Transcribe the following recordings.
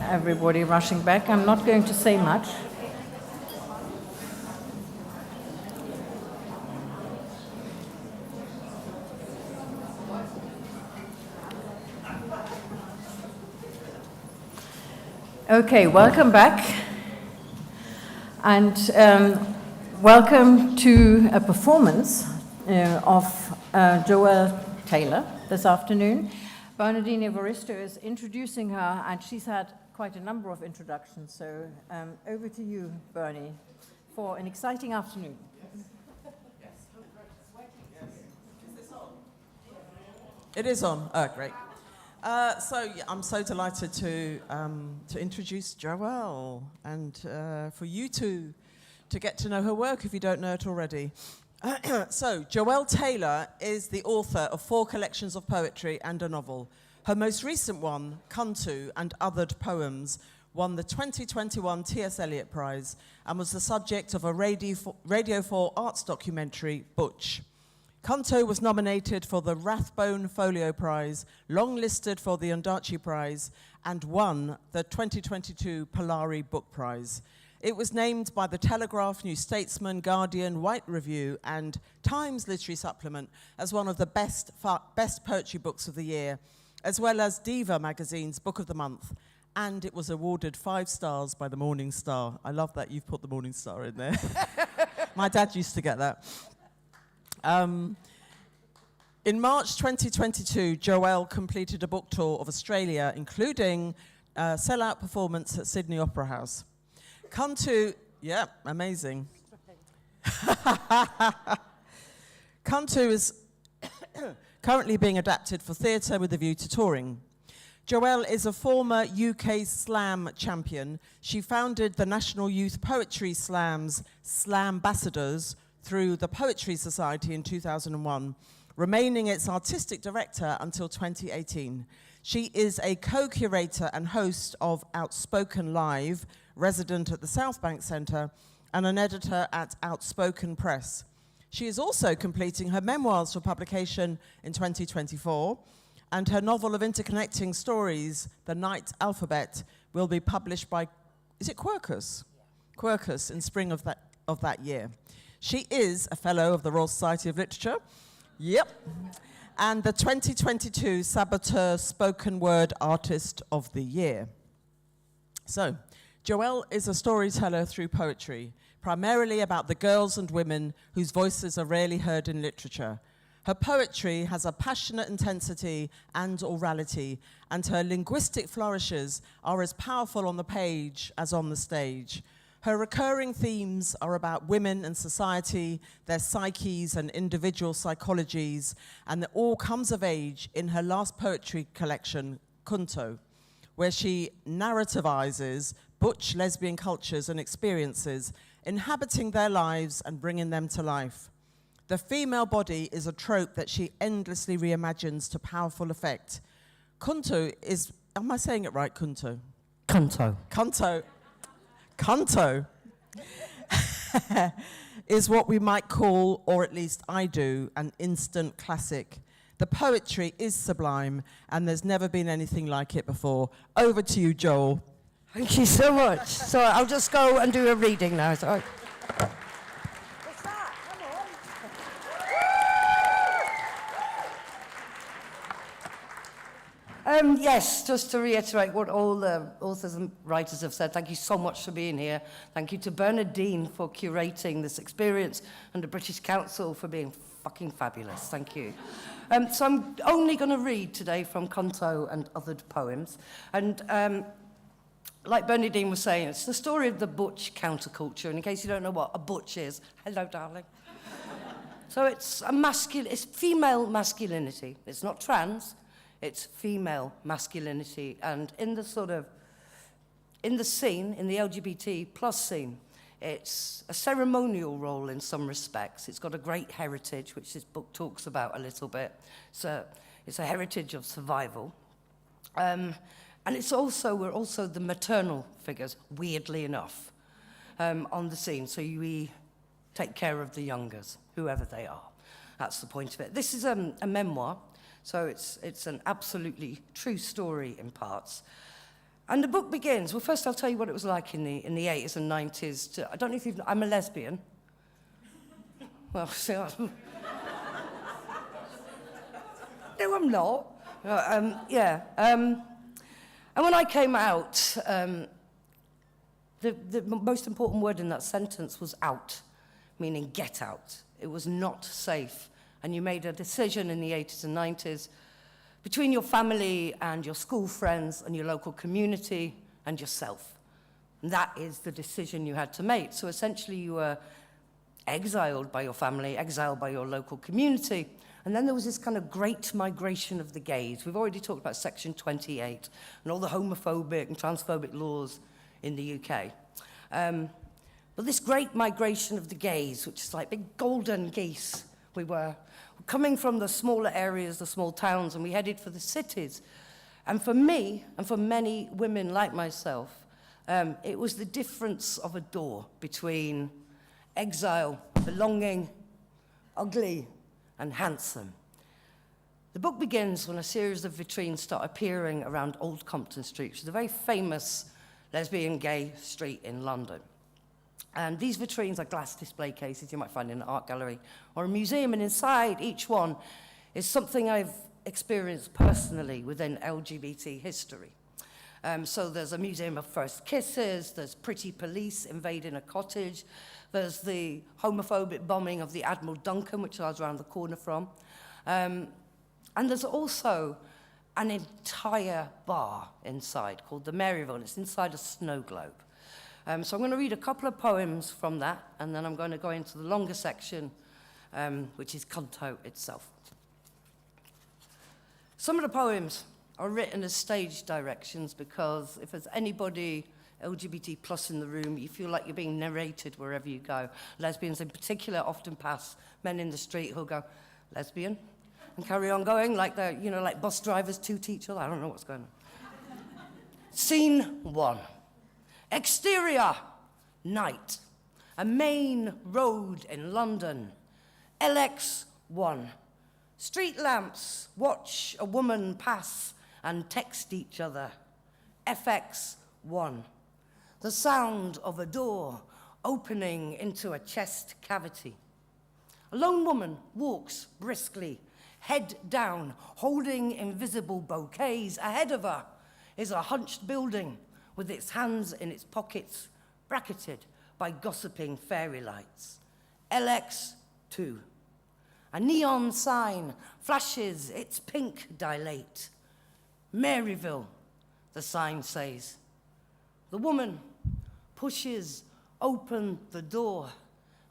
everybody rushing back. I'm not going to say much. Okay, welcome back. And welcome to a performance of Joelle Taylor this afternoon. Bernardine Evaristo is introducing her, and she's had quite a number of introductions. So over to you, Bernie, for an exciting afternoon. Yes. Is this on? It is on. Oh, great. I'm so delighted to introduce Joelle and for you to get to know her work if you don't know it already. So, Joelle Taylor is the author of 4 collections of poetry and a novel. Her most recent one, Kuntu and Othered Poems, won the 2021 T.S. Eliot Prize and was the subject of a Radio 4 arts documentary, Butch. Kuntu was nominated for the Rathbone Folio Prize, long-listed for the Ondaatje Prize, and won the 2022 Polari Book Prize. It was named by the Telegraph, New Statesman, Guardian, White Review, and Times Literary Supplement as one of the best poetry books of the year, as well as Diva magazine's Book of the Month. And it was awarded 5 stars by the Morning Star. I love that you've put the Morning Star in there. My dad used to get that. In March 2022, Joelle completed a book tour of Australia, including a sellout performance at Sydney Opera House. Kuntu, yeah, amazing. Kuntu is currently being adapted for theatre with a view to touring. Joelle is a former UK Slam champion. She founded the National Youth Poetry Slam's Slambassadors through the Poetry Society in 2001, remaining its artistic director until 2018. She is a co-curator and host of Outspoken Live, resident at the South Bank Centre, and an editor at Outspoken Press. She is also completing her memoirs for publication in 2024, and her novel of interconnecting stories, The Night Alphabet, will be published by, is it Quercus? Yeah. Quercus in spring of that year. She is a fellow of the Royal Society of Literature, yep, and the 2022 Saboteur Spoken Word Artist of the Year. So, Joelle is a storyteller through poetry, primarily about the girls and women whose voices are rarely heard in literature. Her poetry has a passionate intensity and orality, and her linguistic flourishes are as powerful on the page as on the stage. Her recurring themes are about women and society, their psyches and individual psychologies, and it all comes of age in her last poetry collection, Kuntu, where she narrativizes butch lesbian cultures and experiences, inhabiting their lives and bringing them to life. The female body is a trope that she endlessly reimagines to powerful effect. Kuntu is, am I saying it right, Kuntu? Kuntu. Kuntu. Kuntu is what we might call, or at least I do, an instant classic. The poetry is sublime, and there's never been anything like it before. Over to you, Joel. Thank you so much. So I'll just go and do a reading now. So. What's that? Come on. Yes, just to reiterate what all the authors and writers have said, thank you so much for being here. Thank you to Bernardine for curating this experience and the British Council for being fucking fabulous. Thank you. So I'm only going to read today from Kuntu and Othered Poems. And like Bernardine was saying, it's the story of the butch counterculture. And in case you don't know what a butch is, hello, darling. So it's it's female masculinity. It's not trans. It's female masculinity, and in the scene, in the LGBT plus scene, it's a ceremonial role in some respects. It's got a great heritage, which this book talks about a little bit. So it's a heritage of survival. And we're also the maternal figures, weirdly enough, on the scene. So we take care of the youngers, whoever they are. That's the point of it. This is a memoir. So it's an absolutely true story in parts. And the book begins, well, first I'll tell you what it was like in the 80s and 90s. I don't know if I'm a lesbian. Well, see, no, I'm not. Yeah. And when I came out, the most important word in that sentence was out, meaning get out. It was not safe. And you made a decision in the 80s and 90s between your family and your school friends and your local community and yourself. And that is the decision you had to make. So essentially you were exiled by your family, exiled by your local community. And then there was this kind of great migration of the gays. We've already talked about Section 28 and all the homophobic and transphobic laws in the UK. But this great migration of the gays, which is like big golden geese, we were coming from the smaller areas, the small towns, and we headed for the cities. And for me, and for many women like myself, it was the difference of a door between exile, belonging, ugly, and handsome. The book begins when a series of vitrines start appearing around Old Compton Street, which is a very famous lesbian gay street in London. And these vitrines are glass display cases you might find in an art gallery or a museum, and inside each one is something I've experienced personally within LGBT history. So there's a museum of first kisses, there's pretty police invading a cottage, there's the homophobic bombing of the Admiral Duncan, which I was around the corner from, and there's also an entire bar inside called the Maryville, and it's inside a snow globe. So I'm going to read a couple of poems from that, and then I'm going to go into the longer section, which is Canto itself. Some of the poems are written as stage directions because if there's anybody LGBT plus in the room, you feel like you're being narrated wherever you go. Lesbians in particular often pass men in the street who'll go, lesbian, and carry on going like they're, like bus drivers toot each other. I don't know what's going on. Scene 1. Exterior, night. A main road in London. LX1. Street lamps watch a woman pass and text each other. FX1. The sound of a door opening into a chest cavity. A lone woman walks briskly, head down, holding invisible bouquets. Ahead of her is a hunched building with its hands in its pockets, bracketed by gossiping fairy lights. LX2. A neon sign flashes its pink dilate. Maryville, the sign says. The woman pushes open the door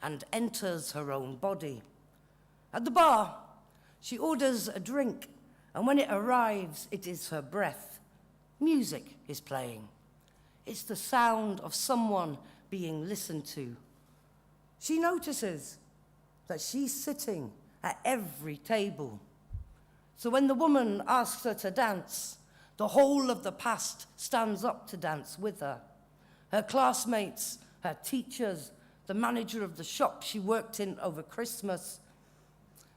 and enters her own body. At the bar, she orders a drink, and when it arrives, it is her breath. Music is playing. It's the sound of someone being listened to. She notices that she's sitting at every table. So when the woman asks her to dance, the whole of the past stands up to dance with her. Her classmates, her teachers, the manager of the shop she worked in over Christmas,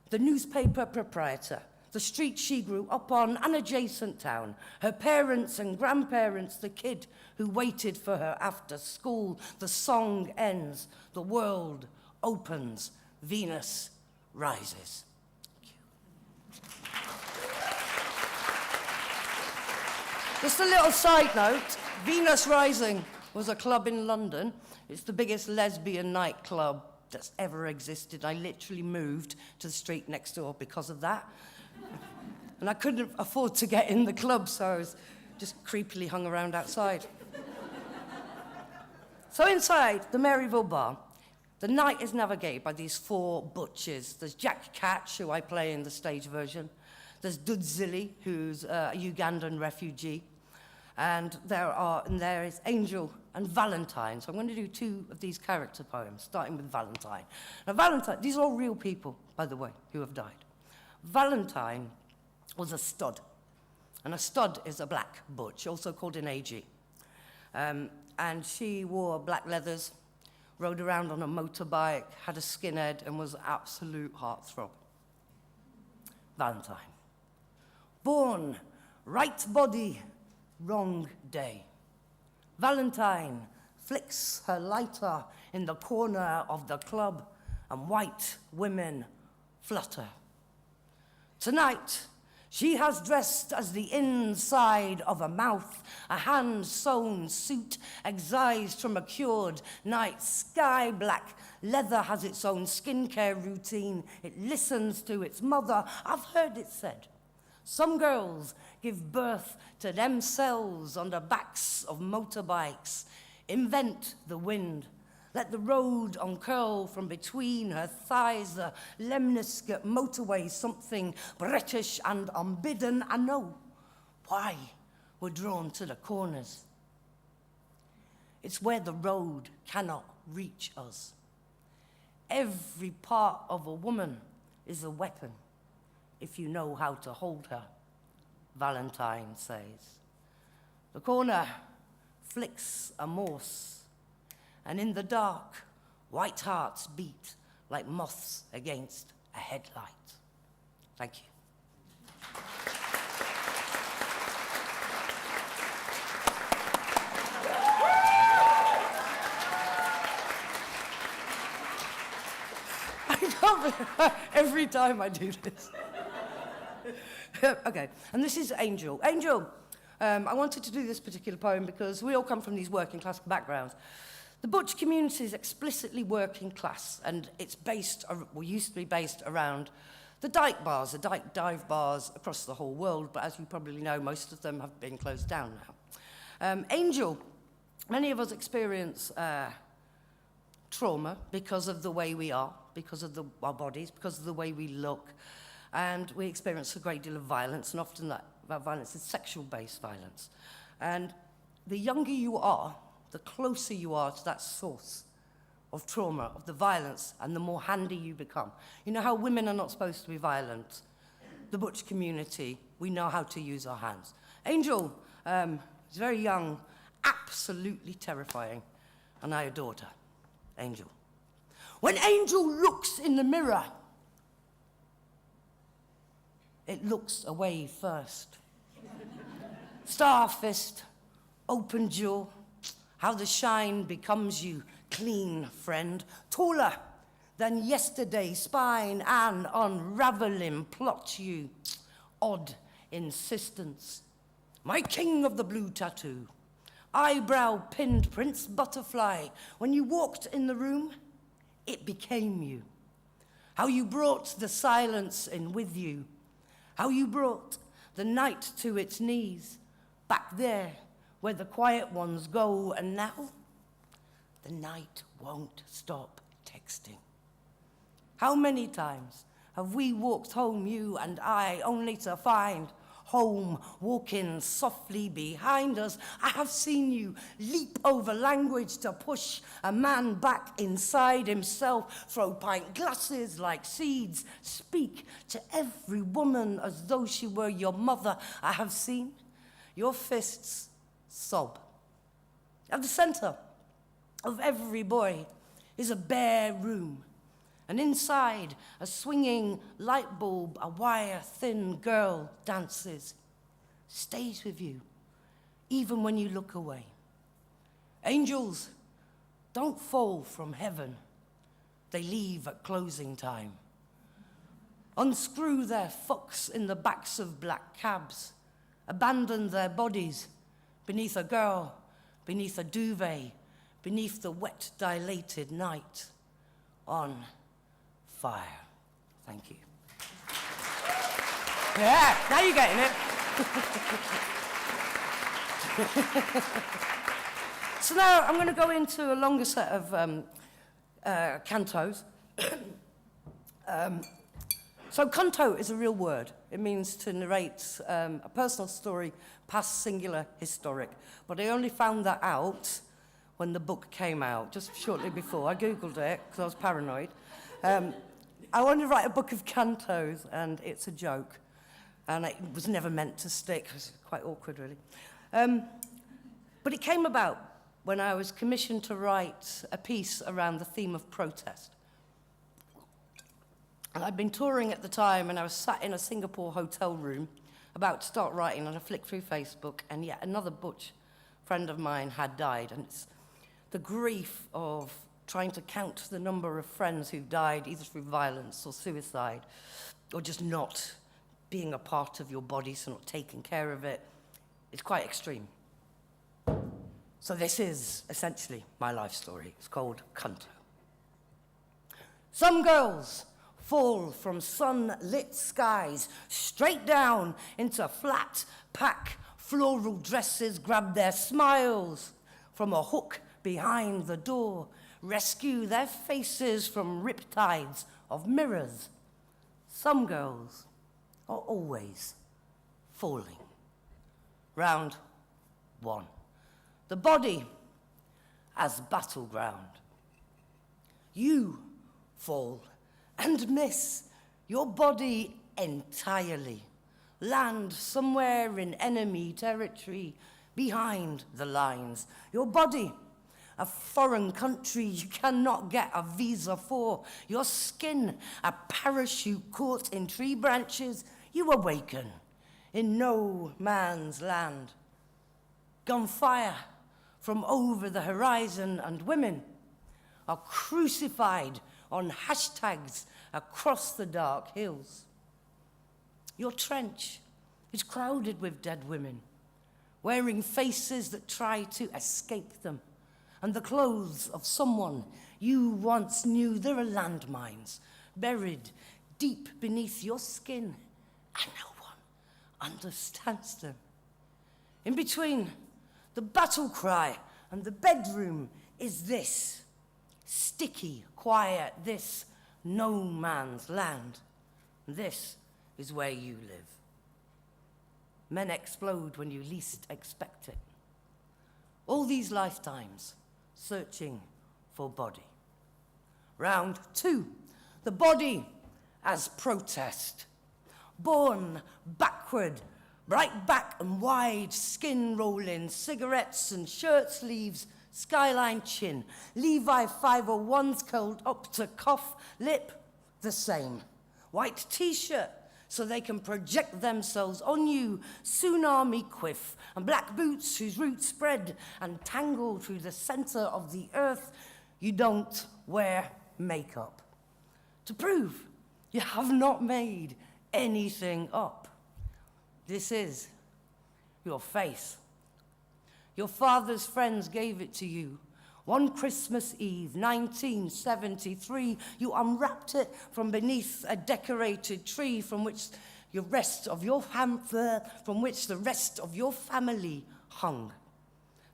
the newspaper proprietor, the street she grew up on, an adjacent town, her parents and grandparents, the kid who waited for her after school. The song ends, the world opens, Venus rises. Just a little side note, Venus Rising was a club in London. It's the biggest lesbian nightclub that's ever existed. I literally moved to the street next door because of that. And I couldn't afford to get in the club, so I was just creepily hung around outside. So inside the Maryville bar, the night is navigated by these 4 butchers. There's Jack Catch, who I play in the stage version. There's Dudzili, who's a Ugandan refugee. And there is Angel and Valentine. So I'm going to do 2 of these character poems, starting with Valentine. Now Valentine, these are all real people, by the way, who have died. Valentine was a stud. And a stud is a black butch, also called an AG. And she wore black leathers, rode around on a motorbike, had a skinhead, and was an absolute heartthrob. Valentine. Born, right body, wrong day. Valentine flicks her lighter in the corner of the club, and white women flutter. Tonight, she has dressed as the inside of a mouth, a hand-sewn suit excised from a cured night. Sky black leather has its own skincare routine. It listens to its mother. I've heard it said, some girls give birth to themselves on the backs of motorbikes. Invent the wind. Let the road uncurl from between her thighs, the Lemniscate motorway, something British and unbidden. I know why we're drawn to the corners. It's where the road cannot reach us. Every part of a woman is a weapon if you know how to hold her, Valentine says. The corner flicks a morse, and in the dark, white hearts beat like moths against a headlight. Thank you. I can't believe every time I do this. Okay, and this is Angel. Angel, I wanted to do this particular poem because we all come from these working class backgrounds. The Butch community is explicitly working class, and it's based, or used to be based around the dyke bars, the dyke dive bars across the whole world, but as you probably know, most of them have been closed down now. Angel, many of us experience trauma because of the way we are, because of our bodies, because of the way we look, and we experience a great deal of violence, and often that violence is sexual-based violence. And the younger you are, the closer you are to that source of trauma, of the violence, and the more handy you become. You know how women are not supposed to be violent? The Butch community, we know how to use our hands. Angel is very young, absolutely terrifying, and I adored her. Angel. When Angel looks in the mirror, it looks away first. Star fist, open jaw, how the shine becomes you, clean friend, taller than yesterday's spine, and unraveling plots you, odd insistence. My king of the blue tattoo, eyebrow pinned Prince Butterfly, when you walked in the room, it became you. How you brought the silence in with you, how you brought the night to its knees, back there, where the quiet ones go, and now the night won't stop texting. How many times have we walked home, you and I, only to find home walking softly behind us? I have seen you leap over language to push a man back inside himself, throw pint glasses like seeds, speak to every woman as though she were your mother. I have seen your fists sob. At the center of every boy is a bare room, and inside a swinging light bulb, a wire-thin girl dances, stays with you, even when you look away. Angels don't fall from heaven. They leave at closing time. Unscrew their fucks in the backs of black cabs, abandon their bodies beneath a girl, beneath a duvet, beneath the wet, dilated night, on fire. Thank you. Yeah, now you're getting it. So now I'm going to go into a longer set of cantos. So canto is a real word. It means to narrate a personal story, past singular historic. But I only found that out when the book came out, just shortly before. I Googled it because I was paranoid. I wanted to write a book of cantos, and it's a joke. And it was never meant to stick. It was quite awkward, really. But it came about when I was commissioned to write a piece around the theme of protest. And I'd been touring at the time, and I was sat in a Singapore hotel room about to start writing, and I flicked through Facebook, and yet another butch friend of mine had died, and it's the grief of trying to count the number of friends who've died either through violence or suicide, or just not being a part of your body, so not taking care of it. It's quite extreme. So this is essentially my life story. It's called Cunto. Some girls fall from sunlit skies straight down into flat pack floral dresses, grab their smiles from a hook behind the door, rescue their faces from riptides of mirrors. Some girls are always falling. Round 1. The body as battleground. You fall and miss your body entirely. Land somewhere in enemy territory behind the lines. Your body, a foreign country you cannot get a visa for. Your skin, a parachute caught in tree branches. You awaken in no man's land. Gunfire from over the horizon, and women are crucified on hashtags across the dark hills. Your trench is crowded with dead women, wearing faces that try to escape them, and the clothes of someone you once knew. There are landmines buried deep beneath your skin, and no one understands them. In between the battle cry and the bedroom is this sticky quiet, this no man's land. This is where you live. Men explode when you least expect it. All these lifetimes searching for body. Round 2, the body as protest. Born backward, bright back and wide, skin rolling, cigarettes and shirt sleeves, skyline chin, Levi 501s curled up to cuff, lip the same. White t-shirt so they can project themselves on you, tsunami quiff, and black boots whose roots spread and tangle through the center of the earth. You don't wear makeup to prove you have not made anything up. This is your face. Your father's friends gave it to you. One Christmas Eve, 1973, you unwrapped it from beneath a decorated tree from which the rest of your family hung.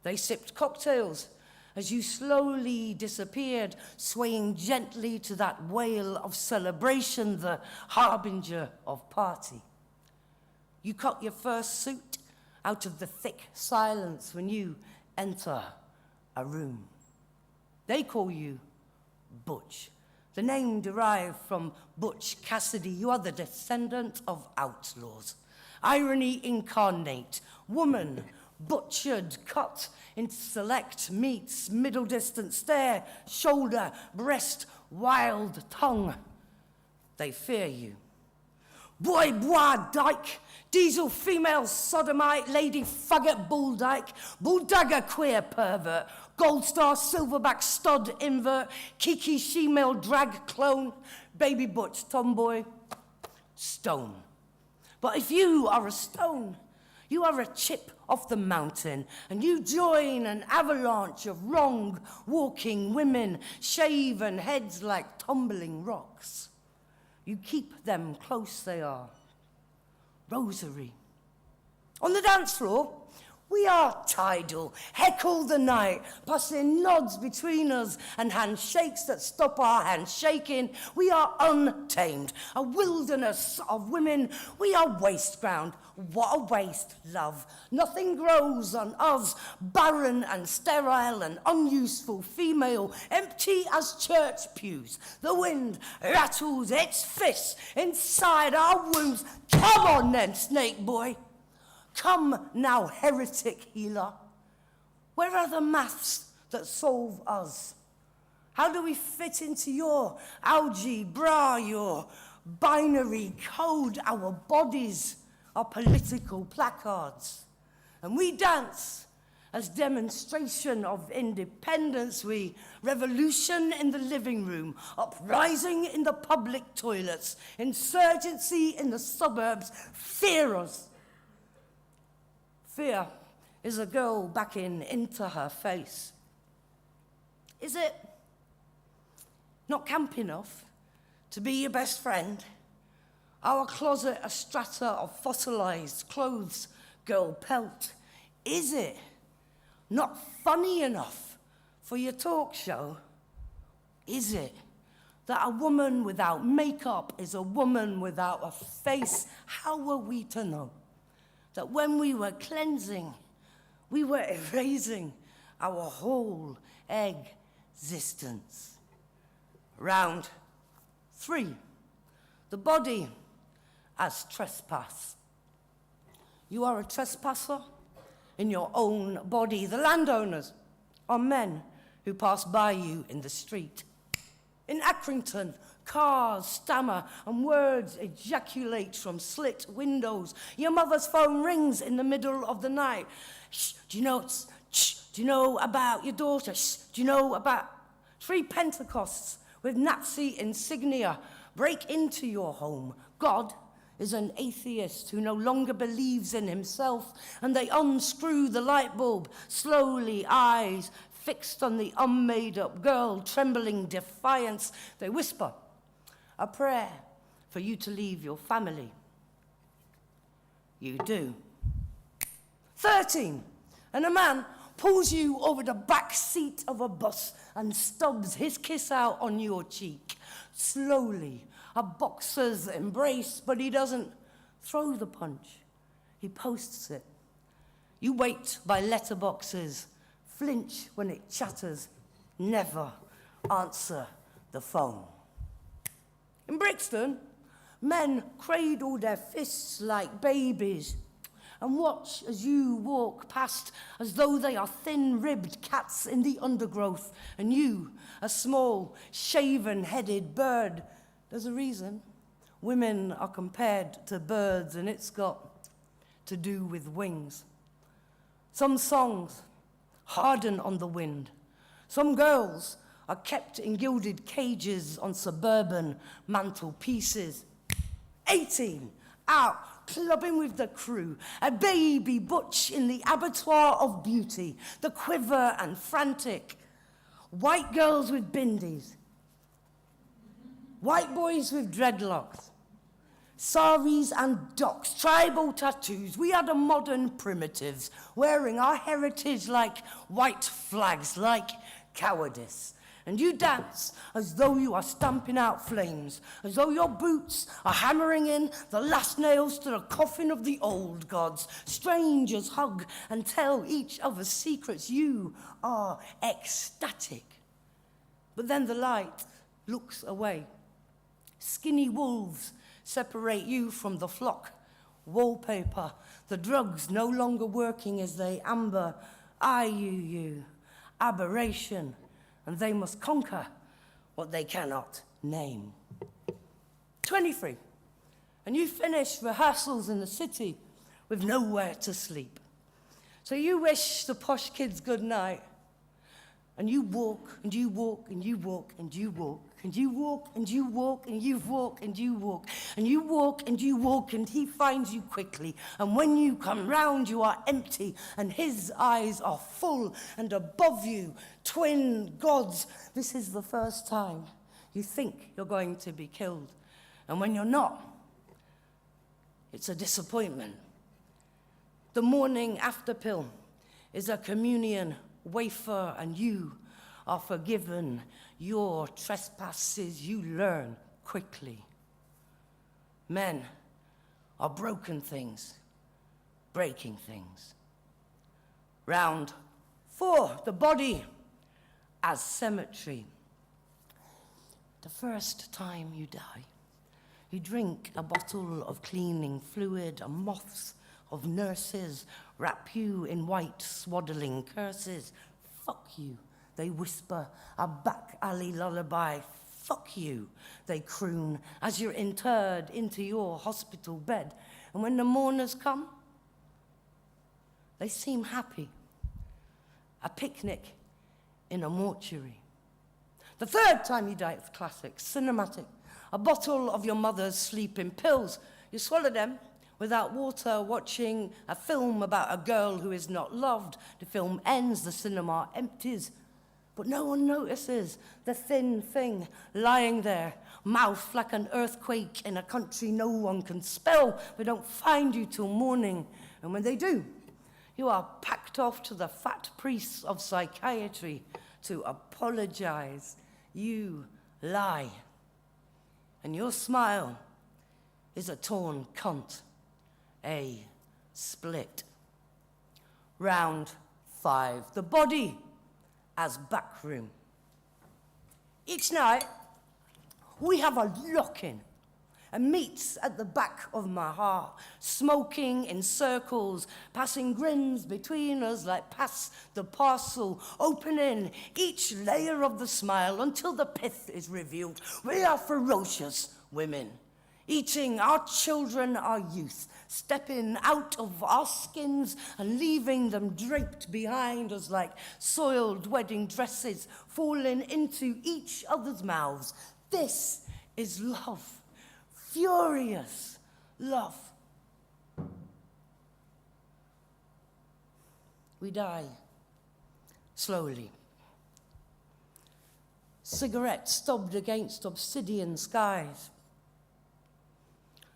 They sipped cocktails as you slowly disappeared, swaying gently to that wail of celebration, the harbinger of party. You cut your first suit out of the thick silence when you enter a room. They call you Butch, the name derived from Butch Cassidy. You are the descendant of outlaws. Irony incarnate, woman, butchered, cut into select meats, middle distance stare, shoulder, breast, wild tongue. They fear you. Boy, bois, dyke, diesel female sodomite, lady faggot, bulldagger queer pervert, gold star silverback stud invert, kiki she-male drag clone, baby butch tomboy, stone. But if you are a stone, you are a chip off the mountain, and you join an avalanche of wrong walking women, shaven heads like tumbling rocks. You keep them close, they are. Rosary. On the dance floor, we are tidal, heckle the night, passing nods between us and handshakes that stop our handshaking. We are untamed, a wilderness of women. We are waste ground. What a waste, love. Nothing grows on us, barren and sterile and unuseful female, empty as church pews. The wind rattles its fists inside our wombs. Come on then, snake boy. Come now, heretic healer. Where are the maths that solve us? How do we fit into your algebra, your binary code, our bodies? our political placards. And we dance as demonstration of independence. We revolution in the living room, uprising in the public toilets, insurgency in the suburbs. Fear us. Fear is a girl backing into her face. Is it not camp enough to be your best friend? Our closet a strata of fossilized clothes, girl pelt. Is it not funny enough for your talk show? Is it that a woman without makeup is a woman without a face? How were we to know that when we were cleansing, we were erasing our whole existence? Round 3, the body as trespass. You are a trespasser in your own body. The landowners are men who pass by you in the street. In Accrington, cars stammer and words ejaculate from slit windows. Your mother's phone rings in the middle of the night. Shh, do you know, shh, do you know about your daughter? Shh, do you know about 3 Pentecosts with Nazi insignia break into your home? God is an atheist who no longer believes in himself, and they unscrew the light bulb, slowly, eyes fixed on the unmade-up girl, trembling defiance. They whisper a prayer for you to leave your family. You do. 13, and a man pulls you over the back seat of a bus and stubs his kiss out on your cheek. Slowly, a boxer's embrace, but he doesn't throw the punch. He posts it. You wait by letterboxes, flinch when it chatters, never answer the phone. In Brixton, men cradle their fists like babies and watch as you walk past as though they are thin-ribbed cats in the undergrowth, and you, a small, shaven-headed bird. There's a reason. Women are compared to birds, and it's got to do with wings. Some songs harden on the wind. Some girls are kept in gilded cages on suburban mantelpieces. 18, out, clubbing with the crew, a baby butch in the abattoir of beauty, the quiver and frantic. White girls with bindis, white boys with dreadlocks, saris and docks, tribal tattoos. We are the modern primitives, wearing our heritage like white flags, like cowardice. And you dance as though you are stamping out flames, as though your boots are hammering in the last nails to the coffin of the old gods. Strangers hug and tell each other secrets. You are ecstatic. But then the light looks away. Skinny wolves separate you from the flock. Wallpaper, the drugs no longer working as they amber you. Aberration, and they must conquer what they cannot name. 23, and you finish rehearsals in the city with nowhere to sleep. So you wish the posh kids good night, and you walk, and you walk, and you walk, and you walk, and you walk, and you walk, and you walk, and you walk, and you walk, and you walk, and he finds you quickly. And when you come round, you are empty, and his eyes are full, and above you, twin gods. This is the first time you think you're going to be killed. And when you're not, it's a disappointment. The morning after pill is a communion wafer, and you are forgiven your trespasses. You learn quickly. Men are broken things, breaking things. Round 4, the body as cemetery. The first time you die, you drink a bottle of cleaning fluid, and moths of nurses wrap you in white swaddling curses. Fuck you, they whisper a back alley lullaby. Fuck you, they croon as you're interred into your hospital bed. And when the mourners come, they seem happy. A picnic in a mortuary. The third time you die, it's classic, cinematic. A bottle of your mother's sleeping pills. You swallow them without water, watching a film about a girl who is not loved. The film ends, the cinema empties, but no one notices the thin thing lying there, mouth like an earthquake in a country no one can spell. They don't find you till morning, and when they do, you are packed off to the fat priests of psychiatry to apologize. You lie, and your smile is a torn cunt, a split. Round 5, the body as backroom. Each night, we have a lock-in, a meets at the back of my heart, smoking in circles, passing grins between us like pass the parcel, opening each layer of the smile until the pith is revealed. We are ferocious women, eating our children, our youth, stepping out of our skins and leaving them draped behind us like soiled wedding dresses, falling into each other's mouths. This is love. Furious love. We die slowly. Cigarette stubbed against obsidian skies.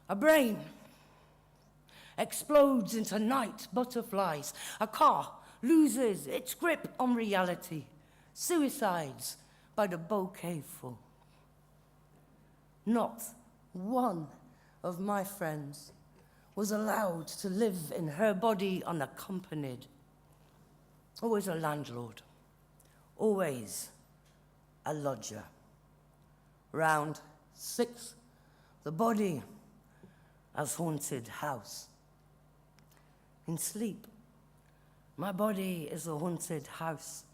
A brain explodes into night butterflies. A car loses its grip on reality. Suicides by the bouquet full. Not one of my friends was allowed to live in her body unaccompanied. Always a landlord, always a lodger. Round 6, the body as haunted house. In sleep, my body is a haunted house.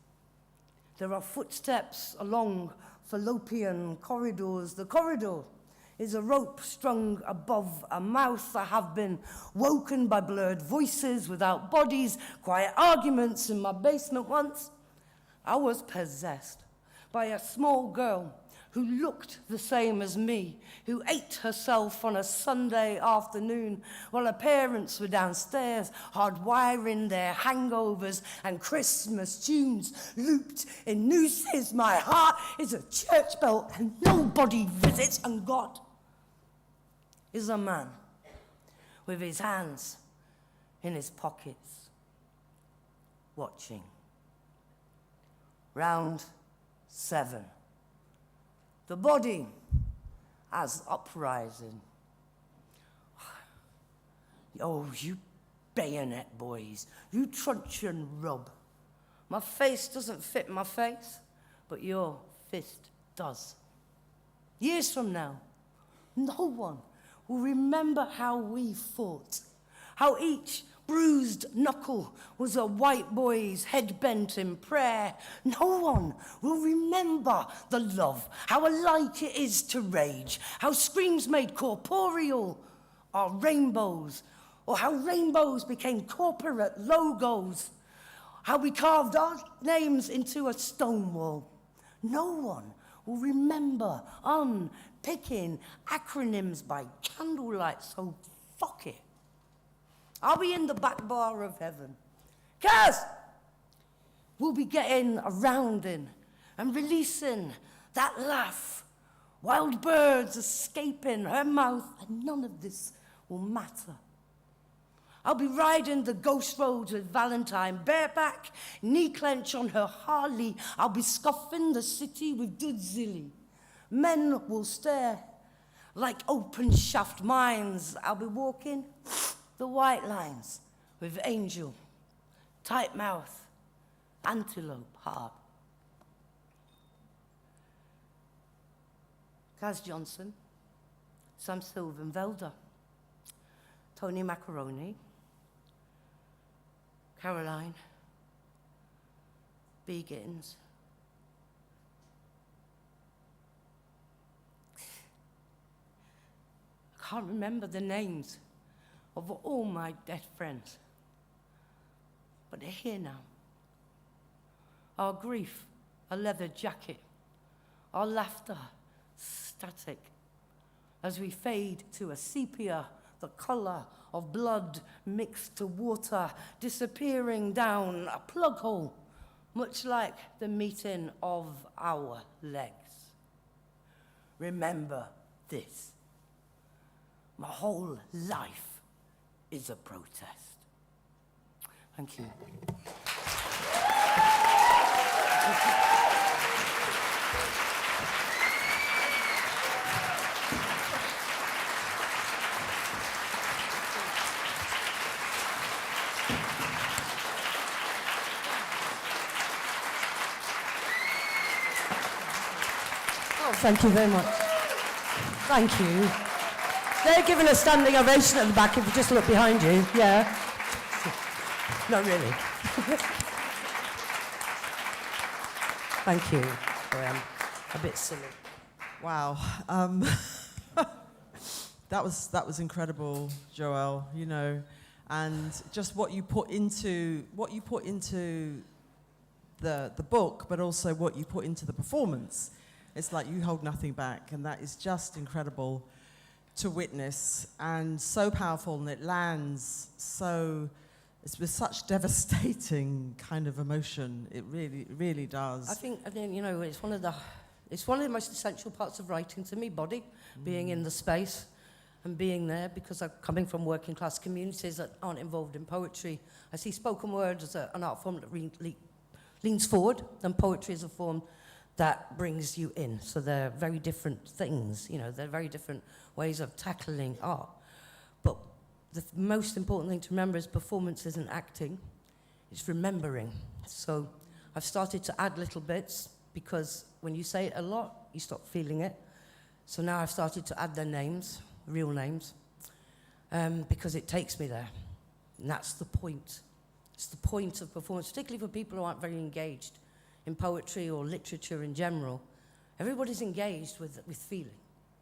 There are footsteps along fallopian corridors. The corridor is a rope strung above a mouth. I have been woken by blurred voices without bodies, quiet arguments in my basement once. I was possessed by a small girl who looked the same as me, who ate herself on a Sunday afternoon while her parents were downstairs, hardwiring their hangovers and Christmas tunes looped in nooses. My heart is a church bell and nobody visits, and God is a man with his hands in his pockets, watching. Round 7. The body as uprising. Oh, you bayonet boys, you truncheon rub. My face doesn't fit my face, but your fist does. Years from now, no one will remember how we fought, how each bruised knuckle was a white boy's head bent in prayer. No one will remember the love, how alike it is to rage, how screams made corporeal are rainbows, or how rainbows became corporate logos, how we carved our names into a stone wall. No one will remember unpicking acronyms by candlelight, so fuck it. I'll be in the back bar of heaven. Kaz! We'll be getting a rounding and releasing that laugh. Wild birds escaping her mouth, and none of this will matter. I'll be riding the ghost roads with Valentine, bareback, knee clench on her Harley. I'll be scuffing the city with Doodzilly. Men will stare like open shaft mines. I'll be walking the white lines with Angel, tight mouth, antelope heart. Kaz Johnson, Sam Sylvanvelder, Tony Macaroni, Caroline, B. Gittins. I can't remember the names of all my dead friends. But they're here now. Our grief, a leather jacket. Our laughter, static. As we fade to a sepia, the color of blood mixed to water, disappearing down a plug hole, much like the meeting of our legs. Remember this. My whole life is a protest. Thank you. Thank you very much. Thank you. They're giving a standing ovation at the back if you just look behind you. Yeah. Not really. Thank you. Sorry, I'm a bit silly. Wow. That was incredible, Joelle, you know, and just what you put into the book, but also what you put into the performance. It's like you hold nothing back, and that is just incredible to witness, and so powerful, and it lands so, it's with such devastating kind of emotion. It really does. I think, you know, it's one of the most essential parts of writing to me, body, being in the space and being there, because I'm coming from working class communities that aren't involved in poetry. I see spoken word as an art form that leans forward, and poetry is a form that brings you in. So they're very different things, you know, they're very different ways of tackling art. But the most important thing to remember is performance isn't acting, it's remembering. So I've started to add little bits, because when you say it a lot, you stop feeling it. So now I've started to add their names, real names, because it takes me there. And that's the point. It's the point of performance, particularly for people who aren't very engaged in poetry or literature in general. Everybody's engaged with feeling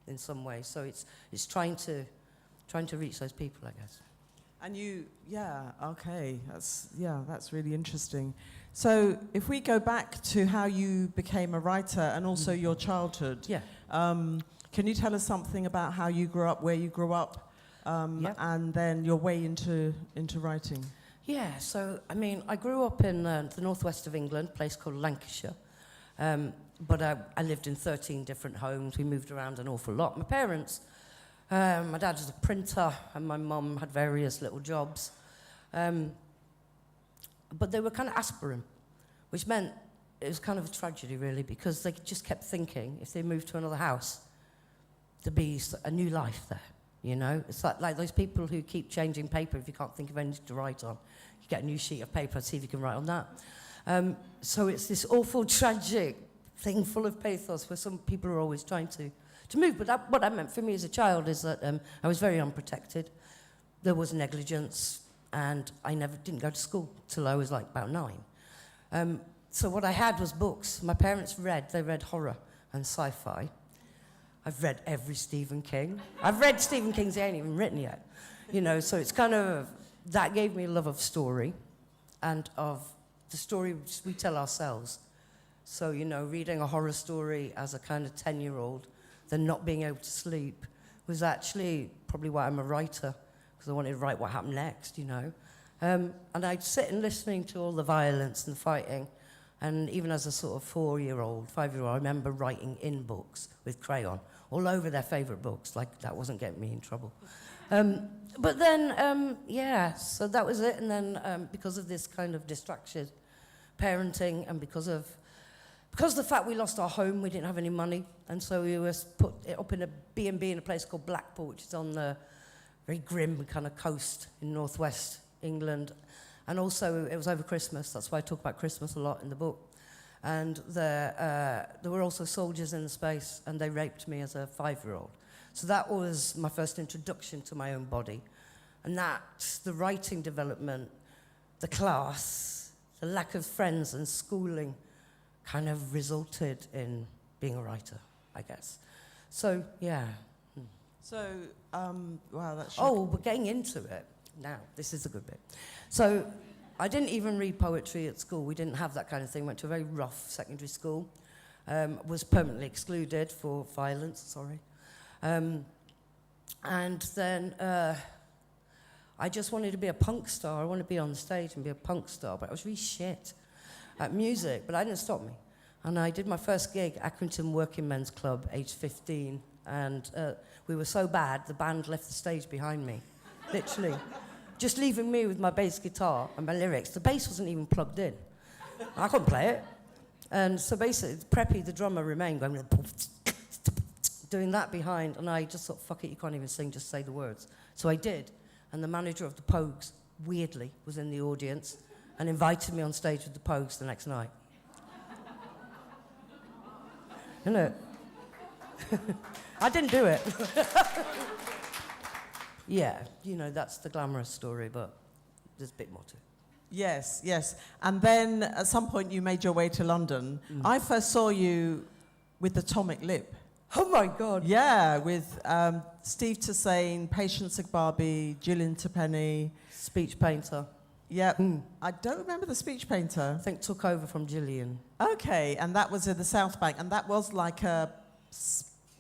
in some way. So it's trying to reach those people, I guess. And you, yeah, okay, that's really interesting. So if we go back to how you became a writer and also your childhood, Yeah. Can you tell us something about how you grew up, where you grew up, and then your way into writing? Yeah, so, I mean, I grew up in the northwest of England, a place called Lancashire. But I lived in 13 different homes. We moved around an awful lot. My parents, my dad was a printer, and my mum had various little jobs. But they were kind of aspirant, which meant it was kind of a tragedy, really, because they just kept thinking if they moved to another house, there'd be a new life there. You know, it's like those people who keep changing paper if you can't think of anything to write on. You get a new sheet of paper and see if you can write on that. So it's this awful, tragic thing full of pathos where some people are always trying to move. But what that meant for me as a child is that I was very unprotected. There was negligence, and I didn't go to school till I was like about 9. So what I had was books. My parents they read horror and sci-fi. I've read every Stephen King. I've read Stephen King's, he ain't even written yet. You know, so it's kind of, that gave me a love of story and of the story we tell ourselves. So, you know, reading a horror story as a kind of 10-year-old, then not being able to sleep, was actually probably why I'm a writer, because I wanted to write what happened next, you know. And I'd sit and listening to all the violence and fighting. And even as a sort of 4-year-old, 5-year-old, I remember writing in books with crayon, all over their favourite books, like that wasn't getting me in trouble. But then, so that was it. And then because of this kind of distraction parenting, and because of the fact we lost our home, we didn't have any money, and so we were put up in a B&B in a place called Blackpool, which is on the very grim kind of coast in northwest England. And also, it was over Christmas. That's why I talk about Christmas a lot in the book. And there were also soldiers in the space, and they raped me as a 5-year-old. So that was my first introduction to my own body. And that's the writing development, the class, the lack of friends and schooling kind of resulted in being a writer, I guess. So, yeah. So, wow, that's... Oh, we're getting into it now. This is a good bit. So I didn't even read poetry at school. We didn't have that kind of thing. Went to a very rough secondary school. Was permanently excluded for violence, sorry. And then I just wanted to be a punk star. I wanted to be on the stage and be a punk star, but I was really shit at music, but that didn't stop me. And I did my first gig, Accrington Working Men's Club, age 15, and we were so bad, the band left the stage behind me, literally. Just leaving me with my bass guitar and my lyrics. The bass wasn't even plugged in. I couldn't play it. And so basically, Preppy, the drummer, remained going, doing that behind, and I just thought, fuck it, you can't even sing, just say the words. So I did, and the manager of the Pogues, weirdly, was in the audience and invited me on stage with the Pogues the next night. Isn't it? I didn't do it. Yeah, you know, that's the glamorous story, but there's a bit more to it. Yes, yes. And then at some point you made your way to London. I first saw you with Atomic Lip. Oh my God. Yeah, with Steve Tassain, Patience Agbabi, Gillian Tapenny. Speech painter. Yeah, I don't remember the speech painter. I think took over from Gillian. Okay, and that was in the South Bank, and that was like a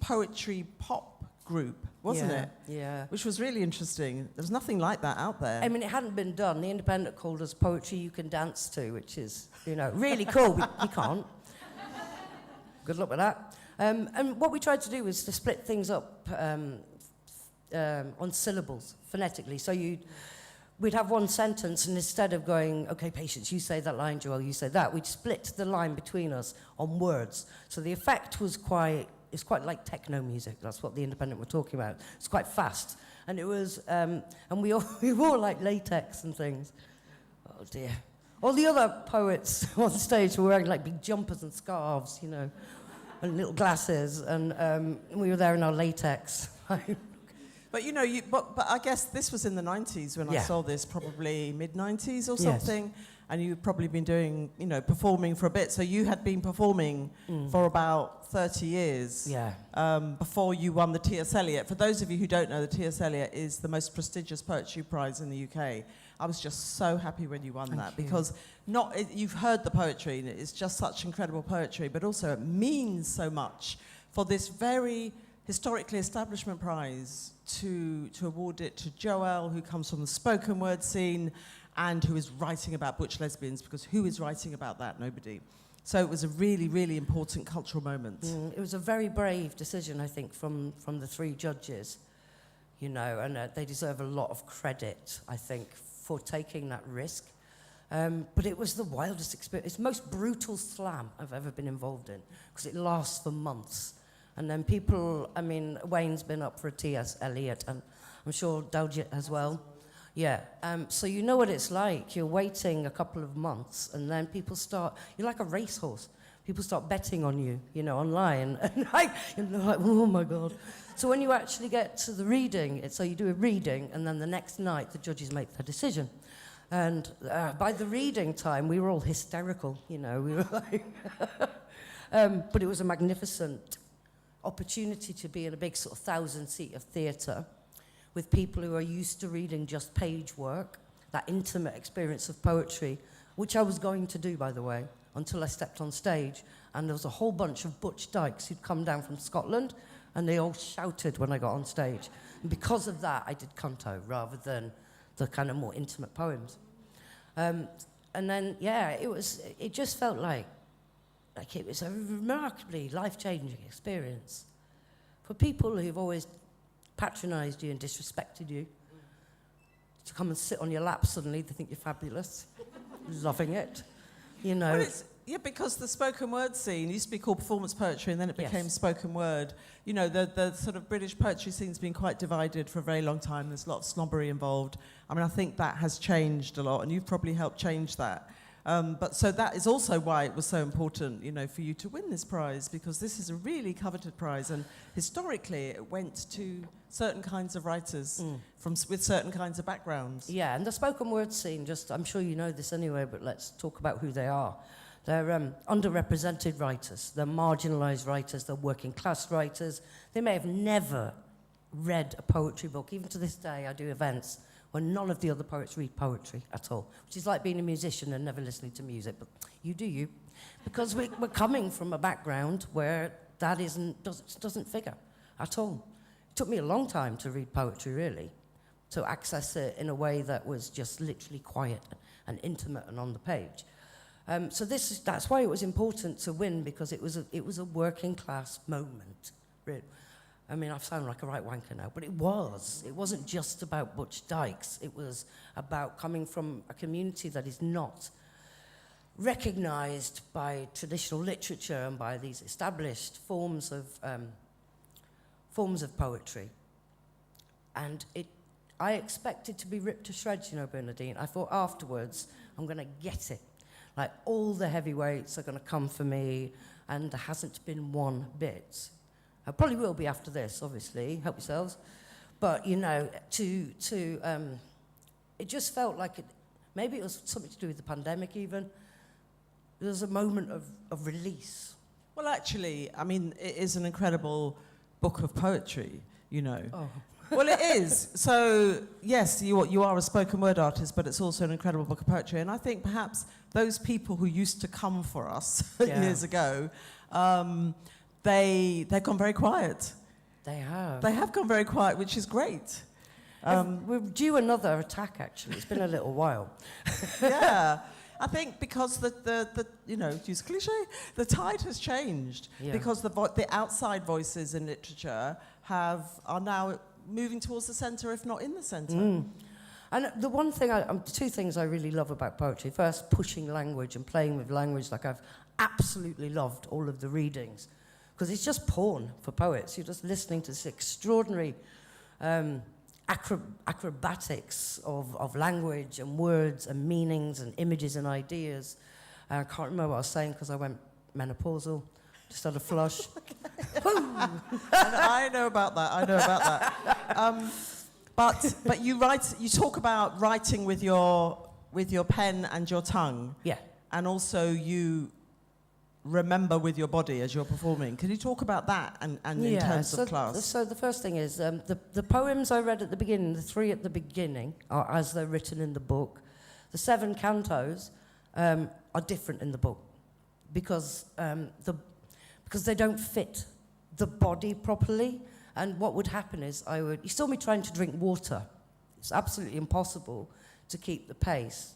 poetry pop group, wasn't it? Yeah. Which was really interesting. There was nothing like that out there. I mean, it hadn't been done. The Independent called us poetry you can dance to, which is, you know, really cool. we can't. Good luck with that. And what we tried to do was to split things up on syllables, phonetically. So we'd have one sentence, and instead of going, okay, Patience, you say that line, Joelle, you say that, we'd split the line between us on words. So the effect was it's quite like techno music. That's what the Independent were talking about. It's quite fast. And it was, and we wore like latex and things. Oh dear. All the other poets on stage were wearing like big jumpers and scarves, you know, and little glasses, and we were there in our latex. But you know, but I guess this was in the 90s when I saw this, probably mid-90s or something. Yes. And you've probably been doing, you know, performing for a bit. So you had been performing for about 30 years before you won the T.S. Eliot. For those of you who don't know, the T.S. Eliot is the most prestigious poetry prize in the UK. I was just so happy when you won that because you've heard the poetry, and it's just such incredible poetry, but also it means so much for this very historically establishment prize to award it to Joelle, who comes from the spoken word scene and who is writing about butch lesbians, because who is writing about that? Nobody. So it was a really, really important cultural moment. It was a very brave decision, I think, from the three judges, you know, and they deserve a lot of credit, I think, for taking that risk. But it was the wildest experience. It's the most brutal slam I've ever been involved in, because it lasts for months. And then people, I mean, Wayne's been up for a T.S. Eliot, and I'm sure Daljet as well. Yeah, so you know what it's like. You're waiting a couple of months, and then people start, you're like a racehorse. People start betting on you, you know, online. And you're like, oh my God. So when you actually get to the reading, so you do a reading, and then the next night the judges make their decision. And by the reading time, we were all hysterical, you know. We were like, but it was a magnificent opportunity to be in a big sort of 1,000-seater theatre with people who are used to reading just page work, that intimate experience of poetry, which I was going to do, by the way, until I stepped on stage. And there was a whole bunch of butch dykes who'd come down from Scotland, and they all shouted when I got on stage. And because of that, I did canto rather than the kind of more intimate poems. And then, yeah, it just felt like it was a remarkably life-changing experience for people who've always patronised you and disrespected you. To come and sit on your lap suddenly, they think you're fabulous, loving it, you know. Well, because the spoken word scene used to be called performance poetry, and then it became spoken word. You know, the sort of British poetry scene's been quite divided for a very long time. There's a lot of snobbery involved. I mean, I think that has changed a lot, and you've probably helped change that. But so that is also why it was so important, you know, for you to win this prize, because this is a really coveted prize, and historically it went to certain kinds of writers with certain kinds of backgrounds. Yeah, and the spoken word scene, I'm sure you know this anyway, but let's talk about who they are. They're underrepresented writers, they're marginalised writers, they're working class writers. They may have never read a poetry book. Even to this day, I do events where none of the other poets read poetry at all, which is like being a musician and never listening to music. But you do you, because we're coming from a background where that doesn't figure at all. It took me a long time to read poetry, really, to access it in a way that was just literally quiet and intimate and on the page. So that's why it was important to win, because it was a working class moment, really. I mean, I sound like a right wanker now, but it was. It wasn't just about Butch Dykes. It was about coming from a community that is not recognised by traditional literature and by these established forms of poetry. And I expected to be ripped to shreds, you know, Bernadine. I thought afterwards, I'm going to get it. Like, all the heavyweights are going to come for me, and there hasn't been one bit. I probably will be after this, obviously. Help yourselves. But, you know, it just felt like maybe it was something to do with the pandemic even. There was a moment of release. Well, actually, I mean, it is an incredible book of poetry, you know. Oh. Well, it is. So, yes, you are a spoken word artist, but it's also an incredible book of poetry. And I think perhaps those people who used to come for us years ago, they've gone very quiet. They have. They have gone very quiet, which is great. We're due another attack, actually. It's been a little while. Yeah. I think because the you know, to use a cliche, the tide has changed. Yeah. Because the outside voices in literature are now moving towards the centre, if not in the centre. Mm. And the one thing, two things I really love about poetry. First, pushing language and playing with language. Like, I've absolutely loved all of the readings, because it's just porn for poets. You're just listening to this extraordinary acrobatics of language and words and meanings and images and ideas. I can't remember what I was saying because I went menopausal, just had a flush. I know about that. But you talk about writing with your pen and your tongue. Yeah. And also you remember with your body as you're performing. Can you talk about that and in terms of class? So the first thing is the poems I read at the beginning, the 3 at the beginning, are as they're written in the book. The 7 cantos are different in the book because they don't fit the body properly. And what would happen is you saw me trying to drink water. It's absolutely impossible to keep the pace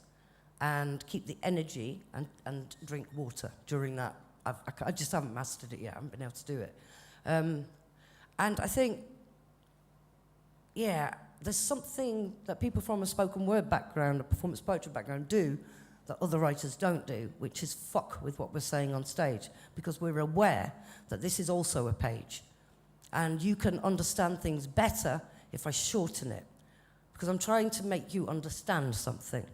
and keep the energy and drink water during that. I just haven't mastered it yet. I haven't been able to do it. And I think, there's something that people from a spoken word background, a performance poetry background do that other writers don't do, which is fuck with what we're saying on stage, because we're aware that this is also a page. And you can understand things better if I shorten it, because I'm trying to make you understand something.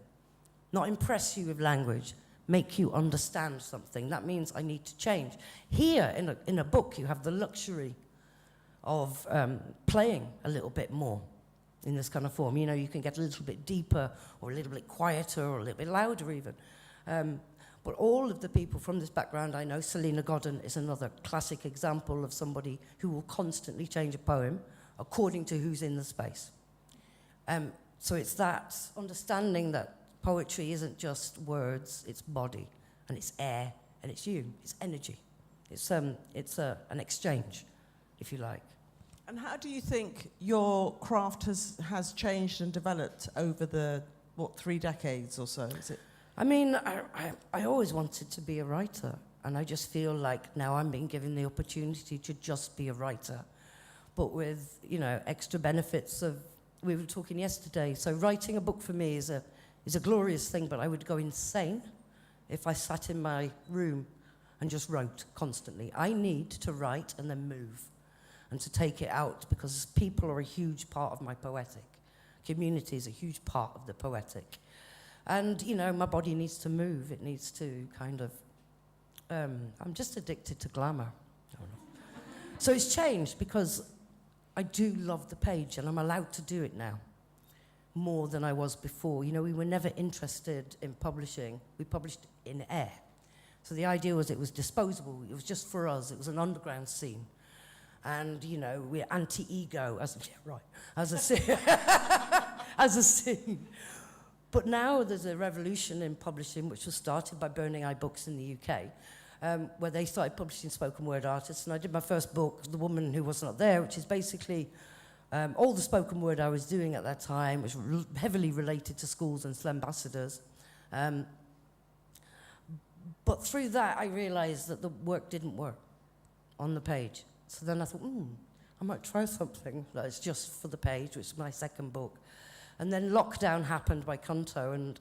Not impress you with language, make you understand something. That means I need to change. Here, in a book, you have the luxury of playing a little bit more in this kind of form. You know, you can get a little bit deeper, or a little bit quieter, or a little bit louder even. But all of the people from this background, I know Selena Godden is another classic example of somebody who will constantly change a poem according to who's in the space. So it's that understanding that poetry isn't just words, it's body, and it's air, and it's you, it's energy. It's an exchange, if you like. And how do you think your craft has changed and developed over the, 3 decades or so? Is it? I mean, I always wanted to be a writer, and I just feel like now I'm being given the opportunity to just be a writer, but with, extra benefits of, we were talking yesterday, so writing a book for me is a glorious thing, but I would go insane if I sat in my room and just wrote constantly. I need to write and then move and to take it out, because people are a huge part of my poetic. Community is a huge part of the poetic. And, my body needs to move. It needs to kind of... I'm just addicted to glamour. I don't know. So it's changed because I do love the page, and I'm allowed to do it now more than I was before. We were never interested in publishing. We published in air. So the idea was it was disposable. It was just for us. It was an underground scene. and, you know, we're anti-ego, as a scene. As a scene. But now there's a revolution in publishing, which was started by Burning Eye Books in the UK, where they started publishing spoken word artists. And I did my first book, The Woman Who Was Not There, which is basically all the spoken word I was doing at that time, which was heavily related to schools and ambassadors. But through that, I realized that the work didn't work on the page. So then I thought, I might try something that's just for the page, which is my second book. And then lockdown happened by Conto, and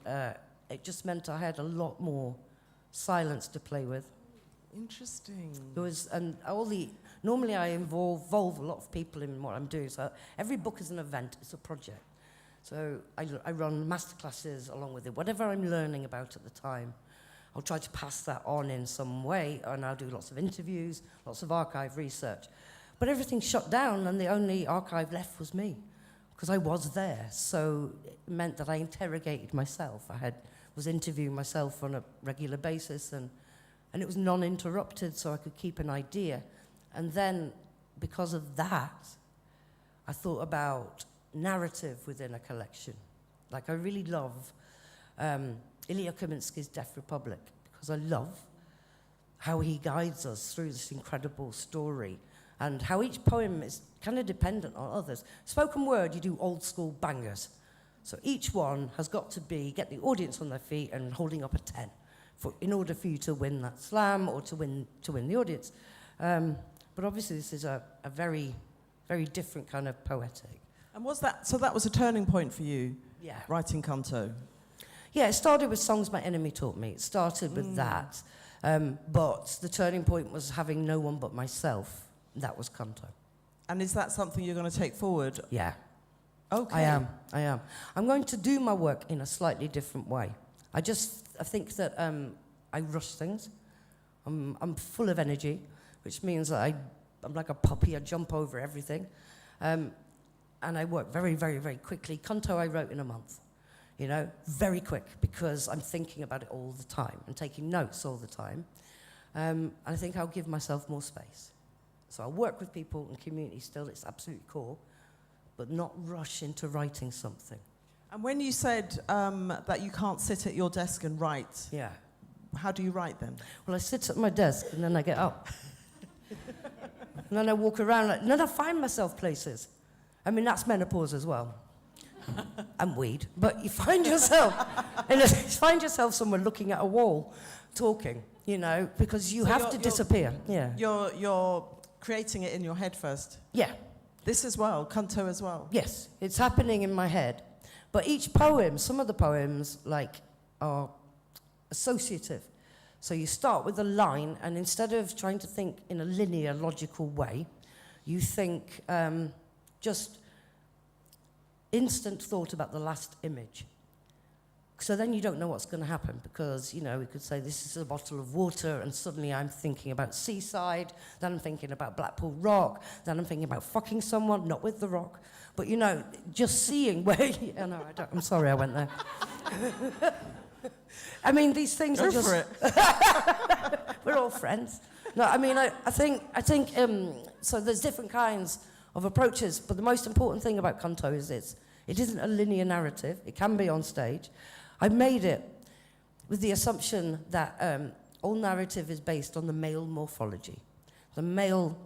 it just meant I had a lot more silence to play with. Interesting. There was, and normally I involve a lot of people in what I'm doing. So every book is an event, it's a project. So I run masterclasses along with it. Whatever I'm learning about at the time, I'll try to pass that on in some way, and I'll do lots of interviews, lots of archive research. But everything shut down, and the only archive left was me, because I was there. So it meant that I interrogated myself. Was interviewing myself on a regular basis, and it was non-interrupted, so I could keep an idea. And then, because of that, I thought about narrative within a collection. Like, I really love Ilya Kaminsky's Deaf Republic, because I love how he guides us through this incredible story, and how each poem is kind of dependent on others. Spoken word, you do old school bangers. So each one has got to get the audience on their feet and holding up a 10 in order for you to win that slam or to win the audience. But obviously this is a very, very different kind of poetic. And so that was a turning point for you, Yeah. writing Canto? Yeah, it started with Songs My Enemy Taught Me. It started with that. But the turning point was having no one but myself. That was Canto. And is that something you're going to take forward? Yeah. Okay. I am. I'm going to do my work in a slightly different way. I think that I rush things. I'm full of energy, which means that I'm like a puppy. I jump over everything. And I work very, very, very quickly. Canto I wrote in a month. You know, very quick, because I'm thinking about it all the time and taking notes all the time. And I think I'll give myself more space. So I'll work with people and community still, it's absolutely core, but not rush into writing something. And when you said that you can't sit at your desk and write, Yeah. how do you write then? Well, I sit at my desk and then I get up. And then I walk around, and then I find myself places. I mean, that's menopause as well. And weed. But you find yourself somewhere looking at a wall, talking, you know, because you have to disappear. Yeah. You're creating it in your head first? Yeah. This as well, Canto as well? Yes, it's happening in my head. But each poem, some of the poems, are associative. So you start with a line, and instead of trying to think in a linear, logical way, you think just instant thought about the last image. So then you don't know what's going to happen, because, you know, we could say this is a bottle of water, and suddenly I'm thinking about seaside, then I'm thinking about Blackpool Rock, then I'm thinking about fucking someone, not with the rock, but, you know, just seeing where... I'm sorry I went there. I mean, these things Go are just... for it. We're all friends. No, I mean, I think so there's different kinds of approaches, but the most important thing about Canto is it isn't a linear narrative. It can be on stage. I made it with the assumption that all narrative is based on the male morphology, the male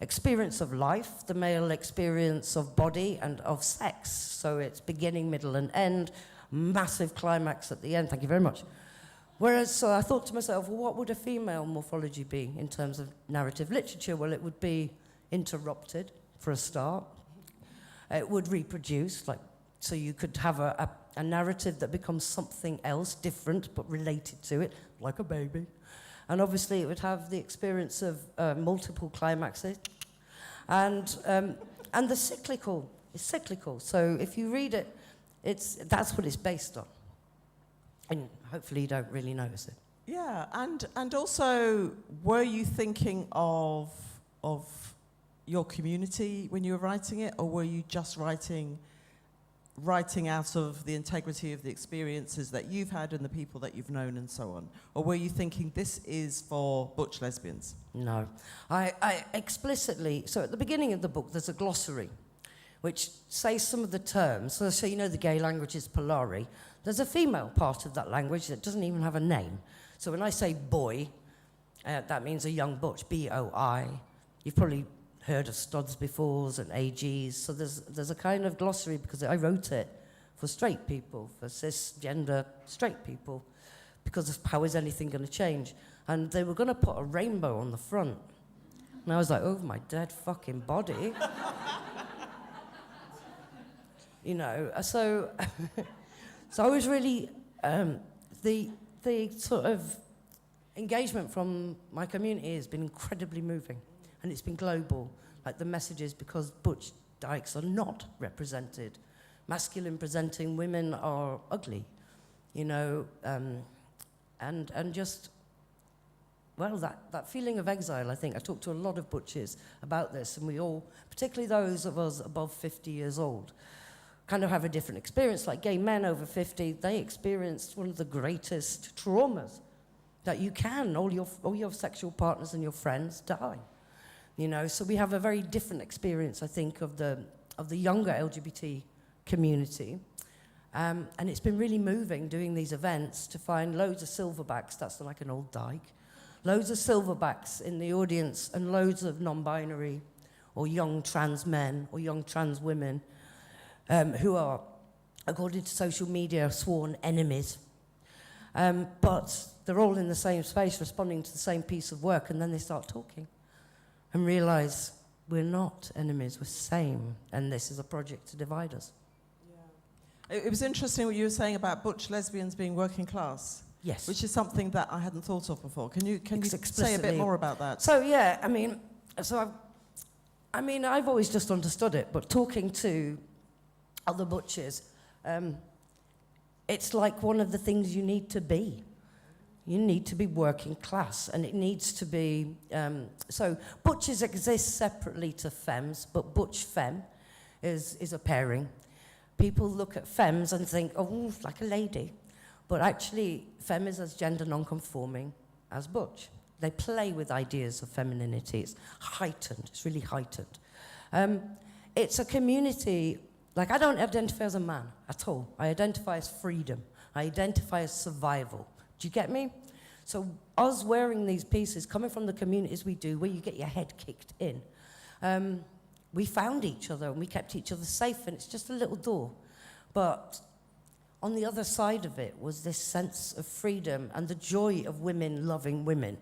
experience of life, the male experience of body and of sex. So it's beginning, middle, and end, massive climax at the end. Thank you very much. Whereas, so I thought to myself, well, what would a female morphology be in terms of narrative literature? Well, it would be interrupted, for a start. It would reproduce, so you could have a narrative that becomes something else, different, but related to it, like a baby. And obviously it would have the experience of multiple climaxes. And the cyclical is cyclical. So if you read it, that's what it's based on. And hopefully you don't really notice it. Yeah, and also, were you thinking of your community when you were writing it, or were you just writing writing out of the integrity of the experiences that you've had and the people that you've known and so on? Or were you thinking this is for butch lesbians? No. I explicitly, so at the beginning of the book, there's a glossary which says some of the terms. So you know the gay language is Polari. There's a female part of that language that doesn't even have a name. So when I say boy, that means a young butch, B-O-I. You've probably heard of studs befores and AGs. So there's a kind of glossary because I wrote it for straight people, for cisgender straight people, because of how is anything going to change? And they were going to put a rainbow on the front. And I was like, oh, my dead fucking body. You know, so I was really, the sort of engagement from my community has been incredibly moving, and it's been global. Like the messages, because butch dykes are not represented. Masculine presenting women are ugly, you know, and just, well, that feeling of exile, I think. I talked to a lot of butches about this, and we all, particularly those of us above 50 years old, kind of have a different experience. Like gay men over 50, they experienced one of the greatest traumas that you can. All your sexual partners and your friends die. You know, so we have a very different experience, I think, of the younger LGBT community. And it's been really moving doing these events to find loads of silverbacks, that's like an old dyke, loads of silverbacks in the audience and loads of non-binary or young trans men or young trans women who are, according to social media, sworn enemies. But they're all in the same space, responding to the same piece of work, and then they start talking and realize we're not enemies, we're same, and this is a project to divide us. Yeah. It was interesting what you were saying about butch lesbians being working class. Yes. Which is something that I hadn't thought of before. Can you say a bit more about that? So, yeah, I've always just understood it, but talking to other butchers, it's like one of the things you need to be. You need to be working class, and it needs to be... so butches exist separately to femmes, but butch femme is a pairing. People look at femmes and think, oh, like a lady. But actually, femme is as gender non-conforming as butch. They play with ideas of femininity. It's heightened. It's really heightened. It's a community... Like, I don't identify as a man at all. I identify as freedom. I identify as survival. Do you get me? So us wearing these pieces, coming from the communities we do, where you get your head kicked in, we found each other and we kept each other safe, and it's just a little door. But on the other side of it was this sense of freedom and the joy of women loving women,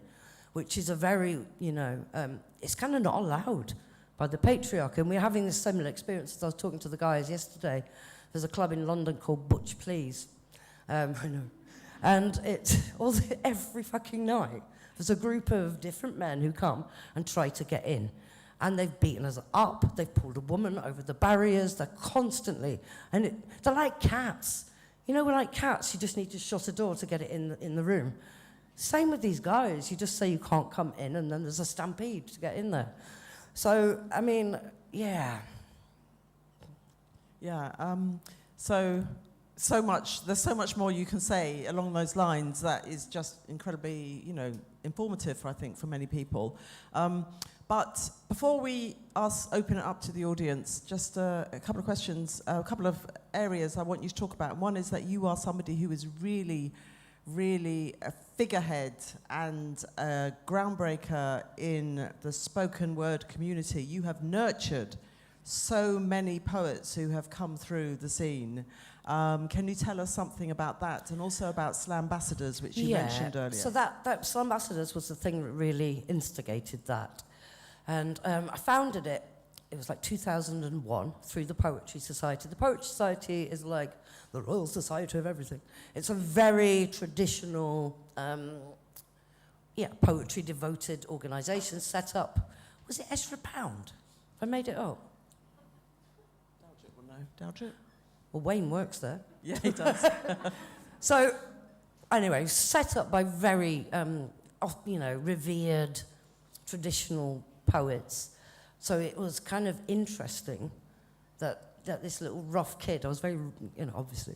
which is a very, it's kind of not allowed by the patriarchy. And we're having this similar experience. As I was talking to the guys yesterday, there's a club in London called Butch Please. I know. And it's every fucking night, there's a group of different men who come and try to get in. And they've beaten us up, they've pulled a woman over the barriers, they're constantly, they're like cats. You know, we're like cats, you just need to shut a door to get it in the room. Same with these guys, you just say you can't come in, and then there's a stampede to get in there. So, yeah. Yeah, there's so much more you can say along those lines that is just incredibly, informative, I think, for many people. But before we open it up to the audience, just a couple of questions, a couple of areas I want you to talk about. One is that you are somebody who is really, really a figurehead and a groundbreaker in the spoken word community. You have nurtured so many poets who have come through the scene. Can you tell us something about that, and also about Slambassadors, which you mentioned earlier? So that Slambassadors was the thing that really instigated that. And I founded it was like 2001 through the Poetry Society. The Poetry Society is like the Royal Society of everything. It's a very traditional, poetry-devoted organisation set up. Was it Ezra Pound? I made it up. Doubt it. Well, Wayne works there. Yeah, he does. So, anyway, set up by very, revered, traditional poets. So it was kind of interesting that that this little rough kid, I was very, obviously,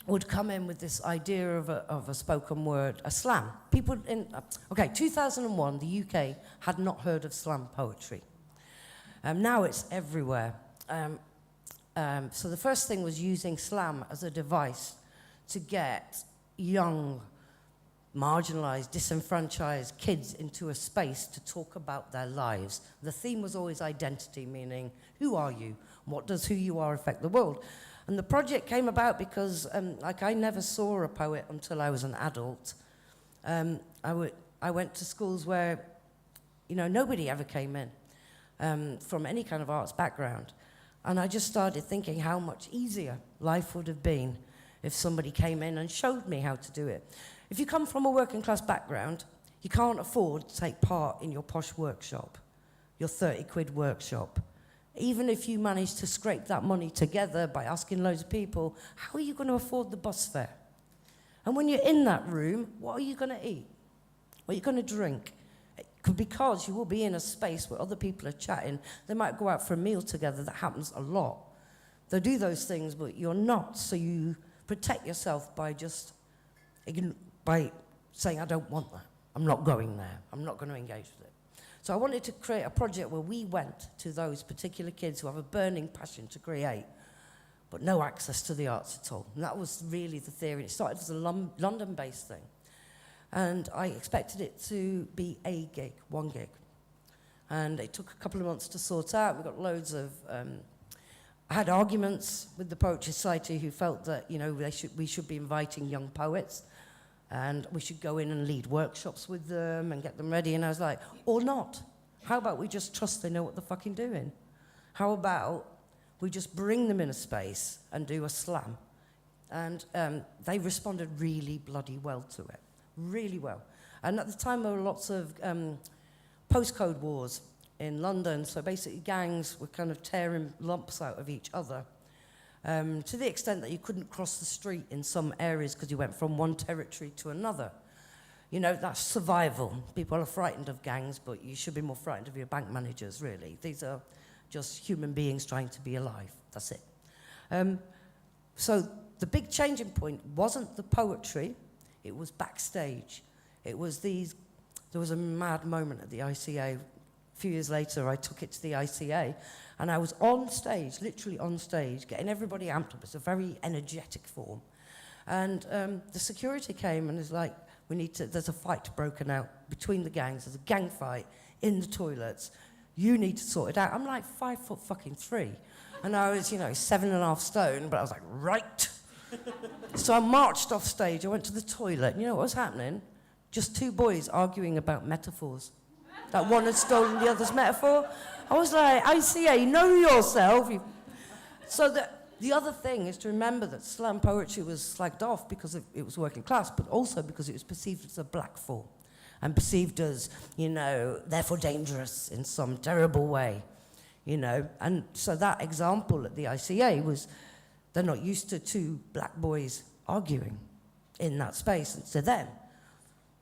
would come in with this idea of a spoken word, a slam. People in, 2001, the UK had not heard of slam poetry. Now it's everywhere. So the first thing was using slam as a device to get young, marginalized, disenfranchised kids into a space to talk about their lives. The theme was always identity, meaning, who are you? What does who you are affect the world? And the project came about because, I never saw a poet until I was an adult. I went to schools where, nobody ever came in from any kind of arts background. And I just started thinking how much easier life would have been if somebody came in and showed me how to do it. If you come from a working class background, you can't afford to take part in your posh workshop, your 30 quid workshop. Even if you manage to scrape that money together by asking loads of people, how are you going to afford the bus fare? And when you're in that room, what are you going to eat? What are you going to drink? Because you will be in a space where other people are chatting. They might go out for a meal together. That happens a lot. They do those things, but you're not. So you protect yourself by saying, I don't want that. I'm not going there. I'm not going to engage with it. So I wanted to create a project where we went to those particular kids who have a burning passion to create, but no access to the arts at all. And that was really the theory. It started as a London-based thing. And I expected it to be a gig, one gig. And it took a couple of months to sort out. We got loads of... I had arguments with the Poetry Society who felt that, we should be inviting young poets and we should go in and lead workshops with them and get them ready. And I was like, or not. How about we just trust they know what they're fucking doing? How about we just bring them in a space and do a slam? And they responded really bloody well to it. Really well. And at the time, there were lots of postcode wars in London. So basically, gangs were kind of tearing lumps out of each other. To the extent that you couldn't cross the street in some areas because you went from one territory to another. That's survival. People are frightened of gangs, but you should be more frightened of your bank managers, really. These are just human beings trying to be alive. That's it. So the big changing point wasn't the poetry, it was backstage. There was a mad moment at the ICA. A few years later, I took it to the ICA, and I was on stage, literally on stage, getting everybody amped up. It's a very energetic form. And the security came and was like, there's a fight broken out between the gangs. There's a gang fight in the toilets. You need to sort it out. I'm like 5'3", and I was, 7.5 stone, but I was like, right. So I marched off stage. I went to the toilet. And you know what was happening? Just two boys arguing about metaphors. That one had stolen the other's metaphor. I was like, ICA, know yourself. So the other thing is to remember that slam poetry was slagged off because it was working class, but also because it was perceived as a black form and perceived as, therefore dangerous in some terrible way, And so that example at the ICA was, they're not used to two black boys arguing in that space. And to them,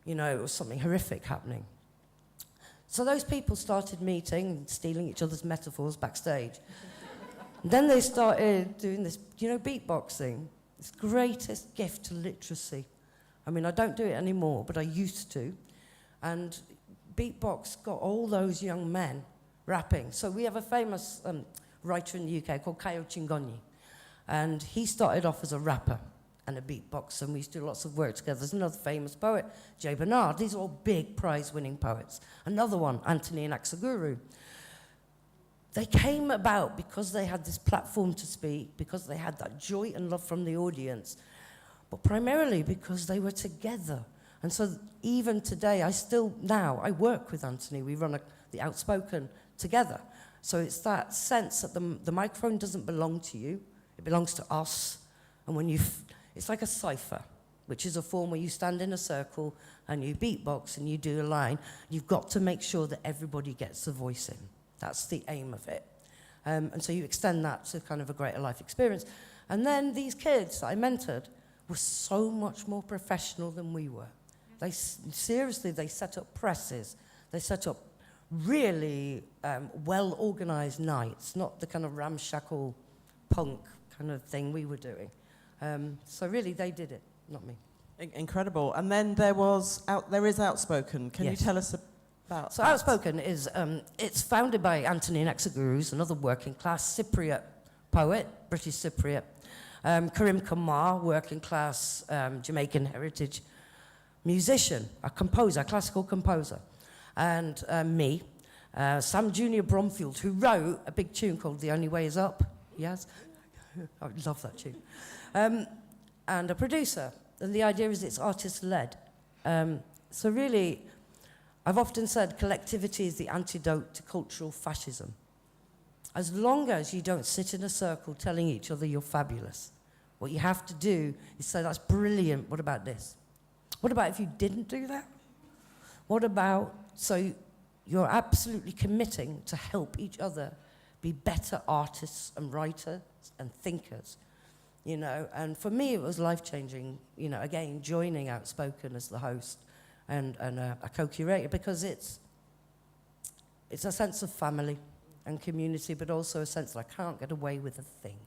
it was something horrific happening. So those people started meeting and stealing each other's metaphors backstage. Then they started doing this, beatboxing. This greatest gift to literacy. I mean, I don't do it anymore, but I used to. And beatbox got all those young men rapping. So we have a famous writer in the UK called Kayo Chingonyi. And he started off as a rapper and a beatboxer, and we used to do lots of work together. There's another famous poet, J. Bernard. These are all big prize-winning poets. Another one, Anthony Anaxaguru. They came about because they had this platform to speak, because they had that joy and love from the audience, but primarily because they were together. And so even today, I work with Anthony. We run the Outspoken together. So it's that sense that the microphone doesn't belong to you. It belongs to us. And it's like a cipher, which is a form where you stand in a circle and you beatbox and you do a line. You've got to make sure that everybody gets a voice in. That's the aim of it. And so you extend that to kind of a greater life experience. And then these kids that I mentored were so much more professional than we were. They set up presses. They set up really well-organised nights, not the kind of ramshackle punk kind of thing we were doing. So really, they did it, not me. Incredible. And then there is Outspoken. Can you Yes. tell us about So that? Outspoken is, it's founded by Anthony Nexagurus, another working class Cypriot poet, British Cypriot. Karim Kamar, working class Jamaican heritage musician, a composer, a classical composer. And me, Sam Junior Bromfield, who wrote a big tune called The Only Way Is Up. Yes? I love that tune. And a producer. And the idea is it's artist-led. So really, I've often said collectivity is the antidote to cultural fascism. As long as you don't sit in a circle telling each other you're fabulous, what you have to do is say, that's brilliant, what about this? What about if you didn't do that? What about, so you're absolutely committing to help each other be better artists and writers and thinkers, you know? And for me, it was life-changing, you know, again, joining Outspoken as the host and a co-curator, because it's a sense of family and community, but also a sense that I can't get away with a thing.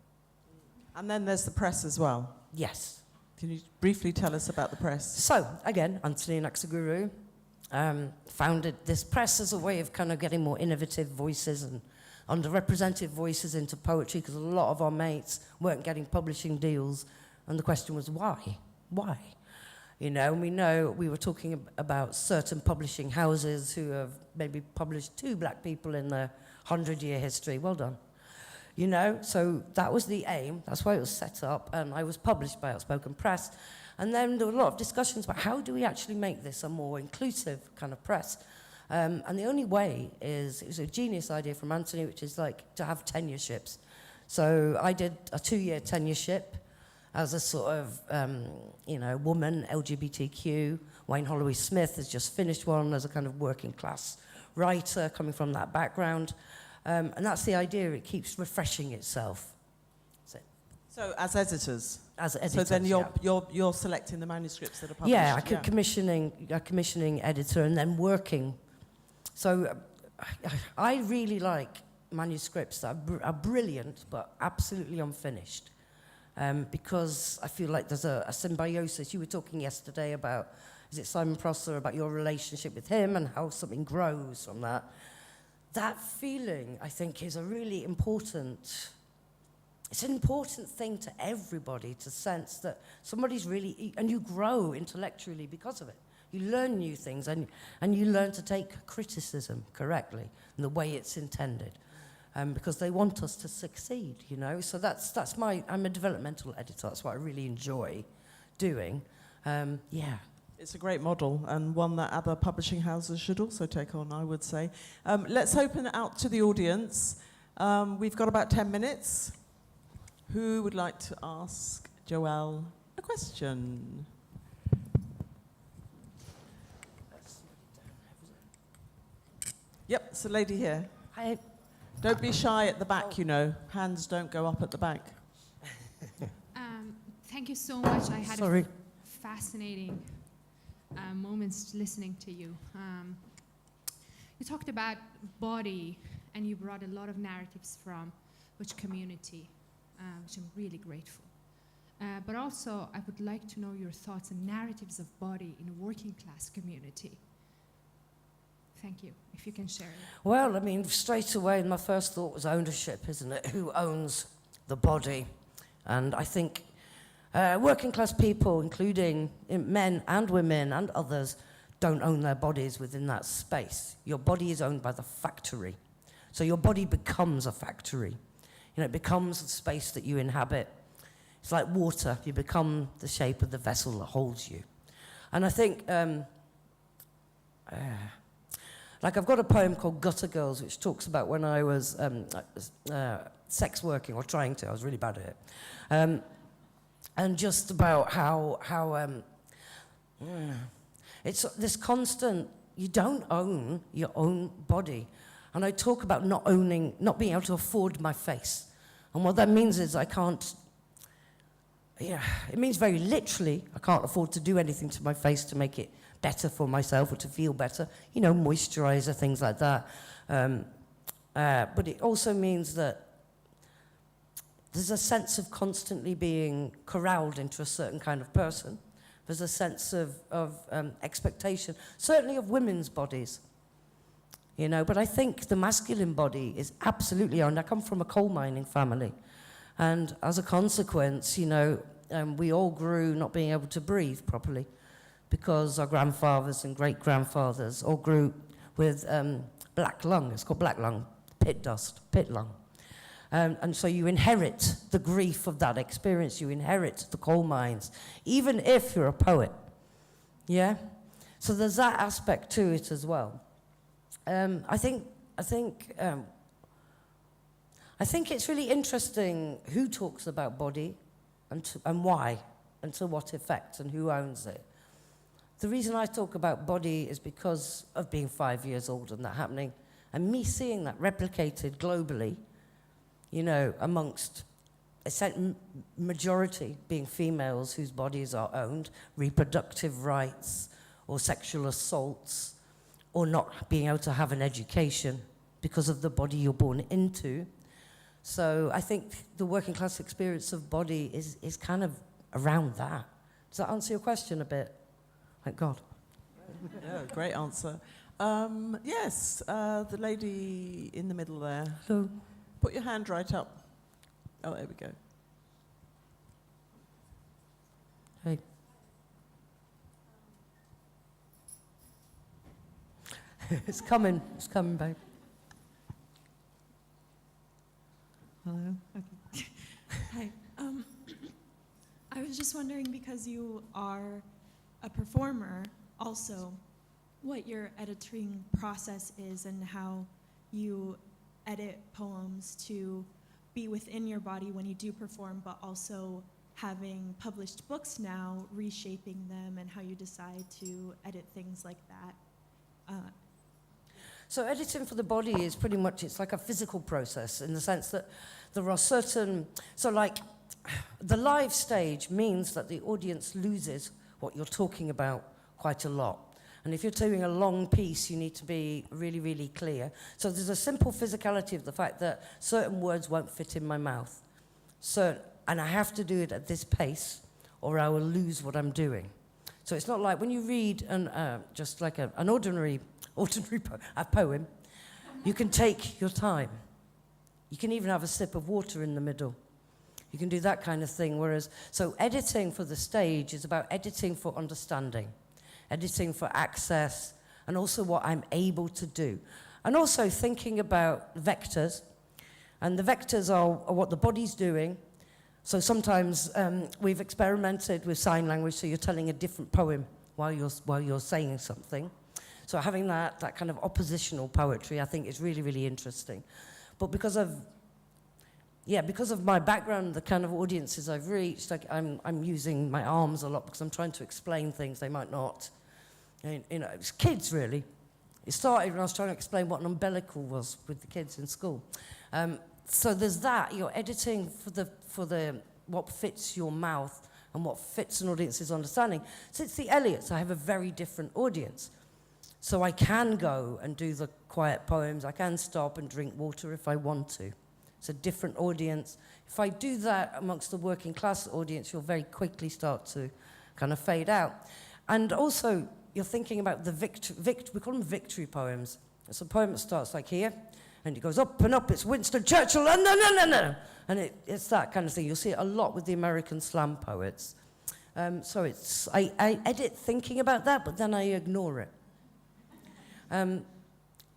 And then there's the press as well. Yes. Can you briefly tell us about the press? So, again, Anthony Nexaguru founded this press as a way of kind of getting more innovative voices and underrepresented voices into poetry, because a lot of our mates weren't getting publishing deals, and the question was, why? Why? You know, and we know we were talking about certain publishing houses who have maybe published 2 black people in their 100-year history. Well done. You know, so that was the aim. That's why it was set up, and I was published by Outspoken Press. And then there were a lot of discussions about how do we actually make this a more inclusive kind of press. And the only way is, it was a genius idea from Anthony, which is like to have tenureships. So I did a 2-year tenureship as a sort of, you know, woman, LGBTQ. Wayne Holloway Smith has just finished one as a kind of working class writer coming from that background. And that's the idea, it keeps refreshing itself. So as editors? As editors, So then yeah. you're selecting the manuscripts that are published? Yeah, commissioning editor and then working. So I really like manuscripts that are brilliant but absolutely unfinished, because I feel like there's a symbiosis. You were talking yesterday about, is it Simon Prosser, about your relationship with him and how something grows from that. That feeling, I think, is a really important, it's an important thing to everybody to sense that somebody's really, and you grow intellectually because of it. You learn new things, and you learn to take criticism correctly in the way it's intended, because they want us to succeed, you know? So that's I'm a developmental editor, that's what I really enjoy doing, yeah. It's a great model, and one that other publishing houses should also take on, I would say. Let's open it out to the audience. We've got about 10 minutes. Who would like to ask Joelle a question? Yep, it's a lady here. Hi. Don't be shy at the back, you know. Hands don't go up at the back. Thank you so much. I had Sorry. fascinating moments listening to you. You talked about body, and you brought a lot of narratives from which community, which I'm really grateful. But also, I would like to know your thoughts on narratives of body in a working class community. Thank you, if you can share it. Well, I mean, straight away, my first thought was ownership, isn't it? Who owns the body? And I think working class people, including men and women and others, don't own their bodies within that space. Your body is owned by the factory. So your body becomes a factory. You know, it becomes the space that you inhabit. It's like water. You become the shape of the vessel that holds you. And I think, like I've got a poem called Gutter Girls, which talks about when I was sex working, or trying to. I was really bad at it. And just about how it's this constant, you don't own your own body. And I talk about not being able to afford my face. And what that means is I can't, yeah, it means very literally, I can't afford to do anything to my face to make it better for myself or to feel better. You know, moisturizer, things like that. But it also means that there's a sense of constantly being corralled into a certain kind of person. There's a sense of expectation, certainly of women's bodies. You know, but I think the masculine body is absolutely owned. I come from a coal mining family. And as a consequence, you know, we all grew not being able to breathe properly because our grandfathers and great-grandfathers all grew with black lung. It's called black lung, pit dust, pit lung. And so you inherit the grief of that experience. You inherit the coal mines, even if you're a poet. Yeah? So there's that aspect to it as well. I think it's really interesting who talks about body and why, and to what effect, and who owns it. The reason I talk about body is because of being 5 years old and that happening, and me seeing that replicated globally, you know, amongst a majority being females whose bodies are owned, reproductive rights, or sexual assaults, or not being able to have an education because of the body you're born into. So I think the working class experience of body is kind of around that. Does that answer your question a bit? Thank God. Yeah, great answer. Yes, the lady in the middle there. Hello. Put your hand right up. Oh, there we go. Hey. It's coming, babe. Hello. Okay. Hi. I was just wondering, because you are a performer, also, what your editing process is and how you edit poems to be within your body when you do perform, but also having published books now, reshaping them, and how you decide to edit things like that. So editing for the body is pretty much, it's like a physical process in the sense that there are certain, so like the live stage means that the audience loses what you're talking about quite a lot. And if you're doing a long piece, you need to be really, really clear. So there's a simple physicality of the fact that certain words won't fit in my mouth. And I have to do it at this pace or I will lose what I'm doing. So it's not like when you read just like an ordinary poem, you can take your time. You can even have a sip of water in the middle. You can do that kind of thing. Whereas, so editing for the stage is about editing for understanding, editing for access, and also what I'm able to do. And also thinking about vectors. And the vectors are what the body's doing. So sometimes we've experimented with sign language, so you're telling a different poem while you're saying something. So having that kind of oppositional poetry, I think, is really, really interesting. But because of my background, the kind of audiences I've reached, like I'm using my arms a lot because I'm trying to explain things they might not. You know, it's kids, really. It started when I was trying to explain what an umbilical was with the kids in school. So there's that. You're editing for the what fits your mouth and what fits an audience's understanding. So it's the Eliots. I have a very different audience. So I can go and do the quiet poems. I can stop and drink water if I want to. It's a different audience. If I do that amongst the working class audience, you'll very quickly start to kind of fade out. And also, you're thinking about the we call them victory poems. It's a poem that starts like here, and it goes up and up. It's Winston Churchill, and it's that kind of thing. You'll see it a lot with the American slam poets. So I edit thinking about that, but then I ignore it.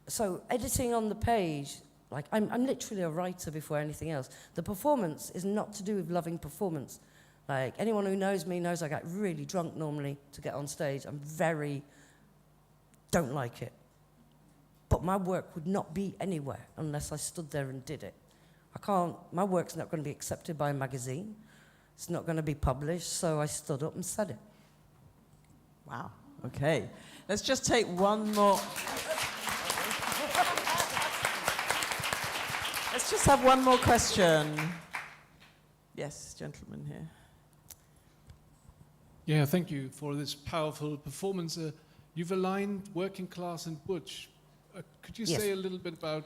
So editing on the page, like I'm literally a writer before anything else. The performance is not to do with loving performance. Like anyone who knows me knows I get really drunk normally to get on stage. Don't like it. But my work would not be anywhere unless I stood there and did it. My work's not going to be accepted by a magazine. It's not going to be published, so I stood up and said it. Wow, okay. Let's just take one more. Let's just have one more question. Yes, gentleman here. Yeah, thank you for this powerful performance. You've aligned working class and butch. Could you Yes. say a little bit about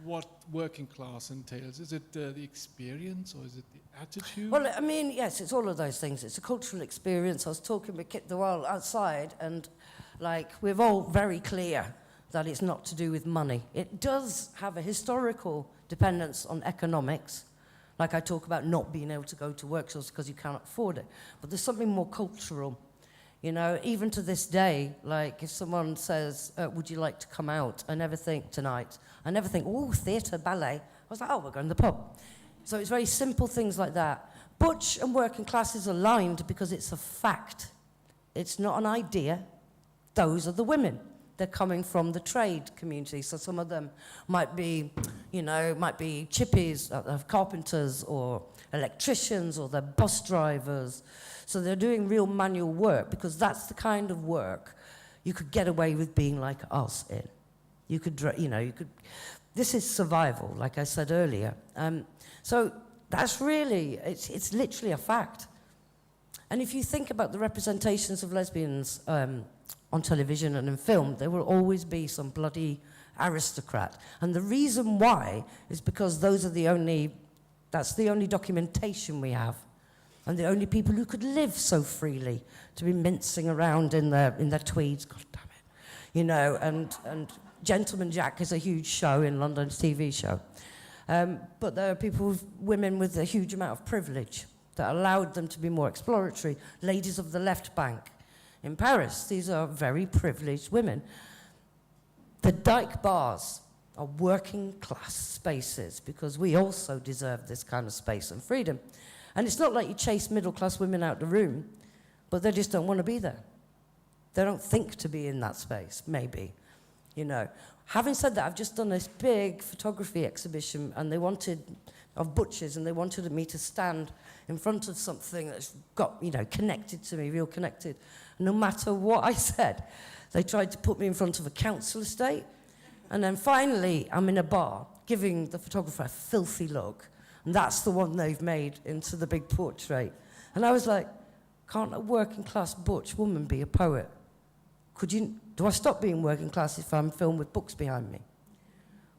what working class entails? Is it the experience or is it the attitude? Well, I mean, yes, it's all of those things. It's a cultural experience. I was talking with Kit the Wild outside, and like we're all very clear that it's not to do with money. It does have a historical dependence on economics. Like I talk about not being able to go to workshops because you cannot afford it. But there's something more cultural. You know, even to this day, like if someone says, would you like to come out? I never think tonight. I never think, oh, theatre, ballet. I was like, oh, we're going to the pub. So it's very simple things like that. Butch and working class is aligned because it's a fact. It's not an idea. Those are the women. They're coming from the trade community. So some of them might be, you know, might be chippies, carpenters or electricians, or they're bus drivers. So they're doing real manual work because that's the kind of work you could get away with being like us in. You could, you know, you could, this is survival, like I said earlier. So that's really, it's literally a fact. And if you think about the representations of lesbians on television and in film, there will always be some bloody aristocrat. And the reason why is because those are the only, that's the only documentation we have. And the only people who could live so freely, to be mincing around in their tweeds, God damn it. You know, and Gentleman Jack is a huge show in London, TV show. But there are people, women with a huge amount of privilege that allowed them to be more exploratory. Ladies of the left bank in Paris, these are very privileged women. The dyke bars are working class spaces because we also deserve this kind of space and freedom. And it's not like you chase middle class women out the room, but they just don't want to be there. They don't think to be in that space, maybe, you know. Having said that, I've just done this big photography exhibition, and they wanted, of butchers, and they wanted me to stand in front of something that's got, you know, connected to me, real connected. No matter what I said, they tried to put me in front of a council estate. And then finally, I'm in a bar, giving the photographer a filthy look. And that's the one they've made into the big portrait. And I was like, can't a working class butch woman be a poet? Do I stop being working class if I'm filmed with books behind me?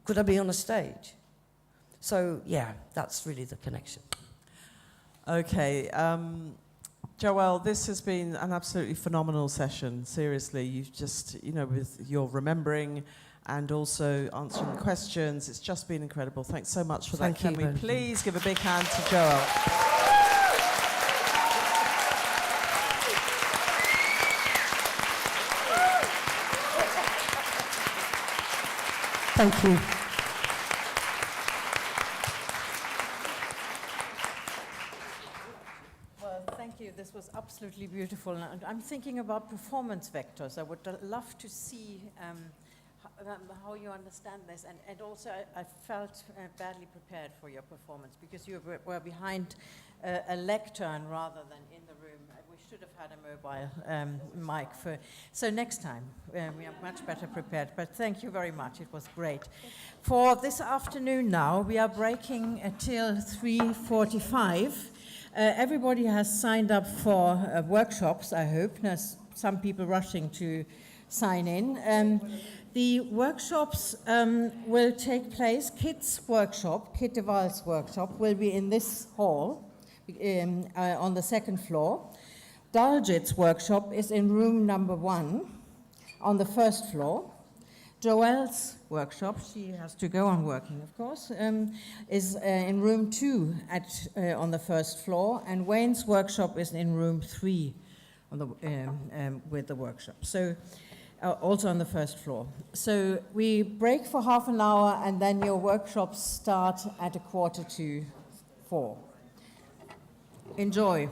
Could I be on a stage? So, yeah, that's really the connection. Okay, Joelle, this has been an absolutely phenomenal session. Seriously, you've just, you know, with your remembering and also answering the questions, it's just been incredible. Thanks so much for that. Can we please give a big hand to Joelle? Thank you. Well, thank you. This was absolutely beautiful. And I'm thinking about performance vectors. I would love to see how you understand this. And also, I felt badly prepared for your performance because you were behind a lectern rather than in the room. We should have had a mobile mic. So next time, we are much better prepared. But thank you very much. It was great. For this afternoon now, we are breaking till 3:45. Everybody has signed up for workshops, I hope. There's some people rushing to sign in. The workshops will take place. Kit's workshop, Kit de Waal's workshop, will be in this hall on the second floor. Daljit's workshop is in room number 1 on the first floor. Joelle's workshop, she has to go on working, of course, is in room 2 on the first floor, and Wayne's workshop is in room 3 on the, with the workshop. So, also on the first floor. So we break for half an hour, and then your workshops start at 3:45. Enjoy.